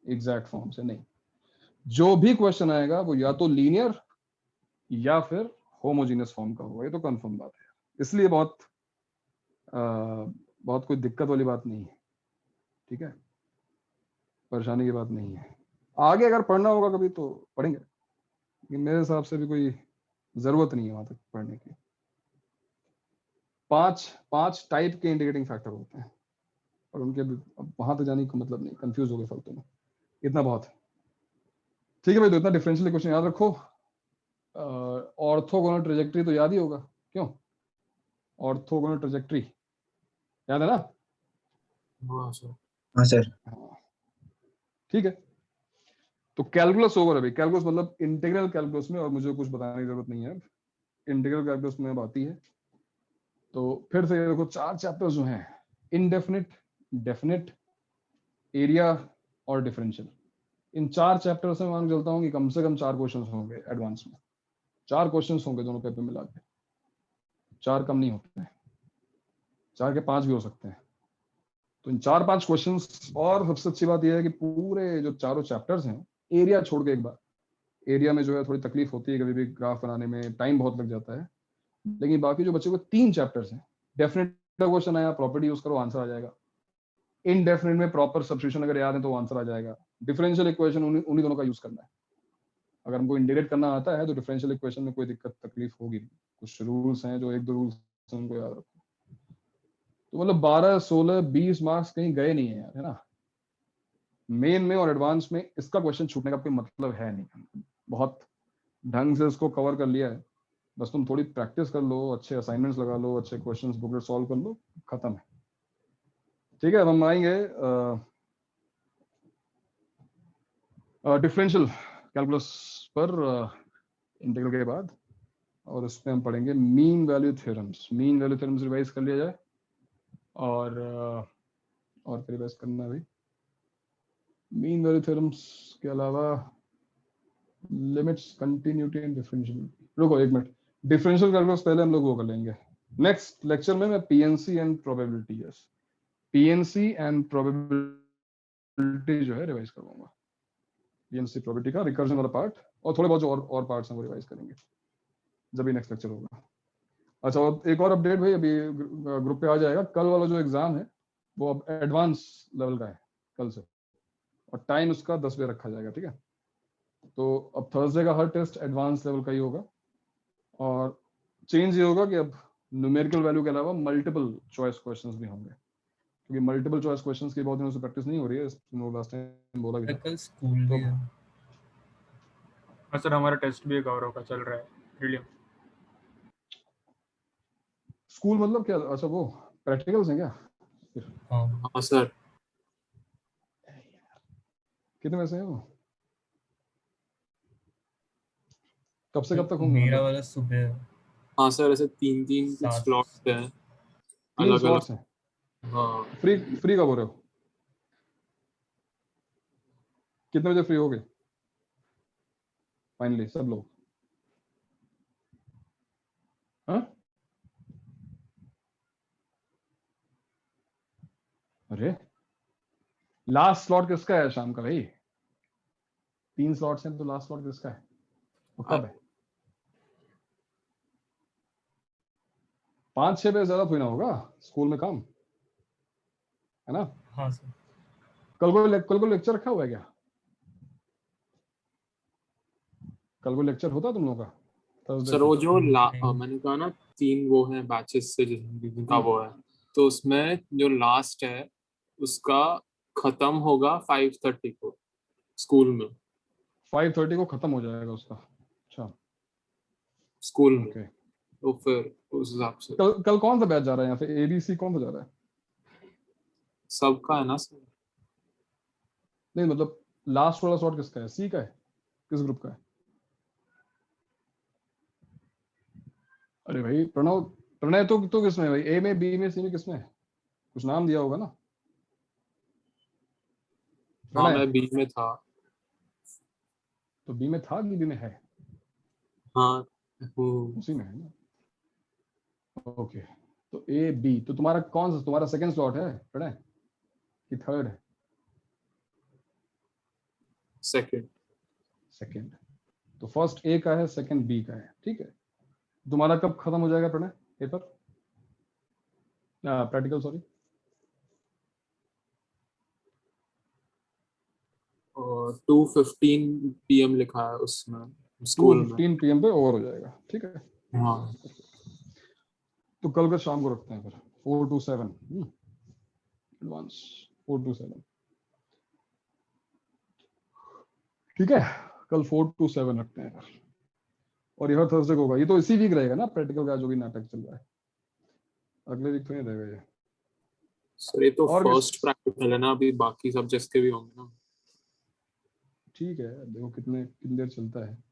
Speaker 1: एग्जैक्ट फॉर्म से। नहीं, जो भी क्वेश्चन आएगा वो या तो लीनियर या फिर होमोजेनियस फॉर्म का होगा, ये तो कंफर्म बात है। इसलिए बहुत कोई दिक्कत वाली बात नहीं है, ठीक है, परेशानी की बात नहीं है। आगे अगर पढ़ना होगा कभी तो पढ़ेंगे, लेकिन मेरे हिसाब से भी कोई जरूरत नहीं है वहां तक पढ़ने की। पांच टाइप के इंडिकेटिंग फैक्टर होते हैं और उनके वहां तक जाने का मतलब नहीं, कंफ्यूज हो गए फालतू में, इतना बहुत है। ठीक है भाई, तो इतना डिफरेंशियल इक्वेशन याद रखो। ऑर्थोगोनल ट्रेजेक्टरी तो याद ही होगा, क्यों? ऑर्थोगोनल ट्रेजेक्टरी याद है ना?
Speaker 6: हाँ सर।
Speaker 5: हाँ सर।
Speaker 1: ठीक है, तो कैलकुलस ओवर। अभी कैलकुलस मतलब इंटीग्रल कैलकुलस में, और मुझे कुछ बताने की जरूरत नहीं है, इंटीग्रल कैलकुलस में बाती है। तो फिर से देखो 4 चैप्टर्स जो हैं, इनडेफिनिट, डेफिनिट, एरिया और डिफरेंशियल, इन 4 चैप्टर से मान चलता हूँ कि कम से कम 4 क्वेश्चंस होंगे एडवांस में। 4 क्वेश्चंस होंगे दोनों पेपर मिला के, 4 कम नहीं होते हैं, 4 के 5 भी हो सकते हैं। तो इन 4-5 क्वेश्चंस, और सबसे अच्छी बात यह है कि पूरे जो चारों चैप्टर्स हैं, एरिया छोड़ के एक बार, एरिया में जो है थोड़ी तकलीफ होती है कभी भी, ग्राफ बनाने में टाइम बहुत लग जाता है, लेकिन बाकी जो बच्चे को 3 चैप्टर्स हैं, डेफिनेट का क्वेश्चन आया, प्रॉपर्टी यूज करो, आंसर आ जाएगा। इनडेफिनेट में प्रॉपर सब्स्टिट्यूशन अगर याद है तो आंसर आ जाएगा। डिफरेंशियल इक्वेशन उन्हीं दोनों का यूज करना है। अगर हमको इंटीग्रेट करना आता है तो डिफरेंशियल इक्वेशन में कोई दिक्कत तकलीफ होगी नहीं। कुछ रूल्स हैं, जो 1-2 रूल्स हैं उनको याद रखो। तो मतलब 12, 16, 20 मार्क्स कहीं गए नहीं है यार, है ना? मेन में और एडवांस में इसका क्वेश्चन छूटने का कोई मतलब है नहीं, बहुत ढंग से इसको कवर कर लिया है। बस तुम थोड़ी प्रैक्टिस कर लो, अच्छे असाइनमेंट्स लगा लो, अच्छे क्वेश्चंस बुकलेट सॉल्व कर लो, खत्म है। ठीक है, अब हम आएंगे डिफरेंशियल कैलकुलस पर इंटीग्रल के बाद, और इसमें हम पढ़ेंगे mean value theorems. Mean value theorems revise कर लिया जाए, और रिवाइज करना भाई। मीन वैल्यू थ्योरम्स के अलावा लिमिट्स, कंटिन्यूटी एंड डिफरेंशियबिलिटी। रुको एक मिनट, डिफरेंशियल कैलकुलस पहले हम लोग वो कर लेंगे। नेक्स्ट लेक्चर में मैं PNC and probability, yes, PNC and probability जो है रिवाइज करवाऊंगा। पीएनसी प्रोबेबिलिटी का रिकर्जन वाला पार्ट, और थोड़े बहुत जो और पार्ट्स हैं वो रिवाइज करेंगे जब भी नेक्स्ट लेक्चर होगा। अच्छा, और एक और अपडेट भाई, अभी ग्रुप पे आ जाएगा, कल वाला जो एग्जाम है वो अब एडवांस लेवल का है कल से, और टाइम उसका 10 बजे रखा जाएगा, ठीक है? तो अब थर्सडे का हर टेस्ट एडवांस लेवल का ही होगा, और चेंज ये होगा कि अब न्यूमेरिकल वैल्यू के अलावा मल्टीपल चॉइस क्वेश्चंस भी होंगे, क्योंकि मल्टीपल चॉइस क्वेश्चंस की बहुत दिनों से प्रैक्टिस नहीं हो रही है, लास्ट टाइम बोला भी था।
Speaker 7: कल स्कूल भी है।
Speaker 3: हाँ सर, हमारा टेस्ट भी गौरव का चल रहा है, प्रीलिम।
Speaker 1: स्कूल मतलब क्या? अच्छा, वो प्रैक्टिकल्स हैं क्या?
Speaker 7: हाँ
Speaker 6: हाँ सर।
Speaker 1: कितने में से है वो? कब से कब तक होंगे?
Speaker 7: मेरा
Speaker 1: मतलब
Speaker 7: वाला सुबह है,
Speaker 6: हाँ सर, ऐसे 3
Speaker 7: सात
Speaker 6: स्लॉट्स हैं
Speaker 1: 3
Speaker 6: अलग अलग।
Speaker 1: स्लॉट्स हैं।
Speaker 6: हाँ
Speaker 1: फ्री कब हो रहे हो? कितने बजे फ्री होगे फाइनली सब लोग? हाँ, अरे लास्ट स्लॉट किसका है शाम का भाई? 3 स्लॉट्स हैं तो लास्ट स्लॉट किसका है? वो कब है? 5-6 बजे ज्यादा थोड़ी ना होगा, स्कूल में काम है ना।
Speaker 7: हाँ सर।
Speaker 1: कल को लेक्चर रखा हुआ है क्या? कल को लेक्चर होता है तुम लोगों का थर्सडे
Speaker 6: सर,
Speaker 1: को?
Speaker 6: वो जो
Speaker 7: नहीं।
Speaker 6: मैंने कहा ना 3 वो है बैचेस से जिनका
Speaker 1: हम्म।
Speaker 6: वो है, तो उसमें जो लास्ट है उसका खत्म होगा 5:30 को स्कूल में।
Speaker 1: 5:30 को खत्म हो जाएगा उसका? अच्छा,
Speaker 6: स्कूल में,
Speaker 1: ओके।
Speaker 6: तो फिर उस हिसाब से
Speaker 1: कल कौन सा बैच जा रहा है यहाँ पे? एबीसी कौन सा जा रहा है?
Speaker 6: सबका है ना सर।
Speaker 1: नहीं मतलब लास्ट वाला स्लॉट किसका है? सी का है? किस ग्रुप का है? अरे भाई प्रणव, प्रणय तो किसमें है भाई? ए में, बी में, सी में, किसमें है? कुछ नाम दिया होगा ना?
Speaker 6: हाँ
Speaker 1: प्रणय,
Speaker 6: मैं बी में था।
Speaker 1: तो बी में था कि बी में है?
Speaker 6: हाँ हूँ।
Speaker 1: उसी में है ना। ओके, तो ए बी, तो तुम्हारा कौन सा, तुम्हारा सेकंड स्लॉट है प्रणय कि थर्ड है?
Speaker 6: सेकंड।
Speaker 1: सेकंड। तो फर्स्ट ए का है, सेकंड बी का है, ठीक है। तुम्हारा कब खत्म हो जाएगा प्रणय पेपर, प्रैक्टिकल सॉरी?
Speaker 6: और 2:15 PM लिखा है उसमें स्कूल में।
Speaker 1: 2:15 PM पे ओवर हो जाएगा, ठीक है।
Speaker 6: हाँ
Speaker 1: तो कल का शाम को रखते हैं फिर 4 to 7 एडवांस 4 to 7, ठीक है। कल 4 to 7 रखते हैं फिर। और यह थर्सडे को होगा, ये तो इसी वीक रहेगा ना प्रैक्टिकल का जो भी नाटक चल रहा है, अगले वीक तो नहीं रहेगा ये।
Speaker 6: सर ये तो
Speaker 1: और
Speaker 6: फर्स्ट प्रैक्टिकल है ना, अभी बाकी सब्जेक्ट्स के भी होंगे ना।
Speaker 1: ठीक है, देखो कितने कितनी देर चलता है।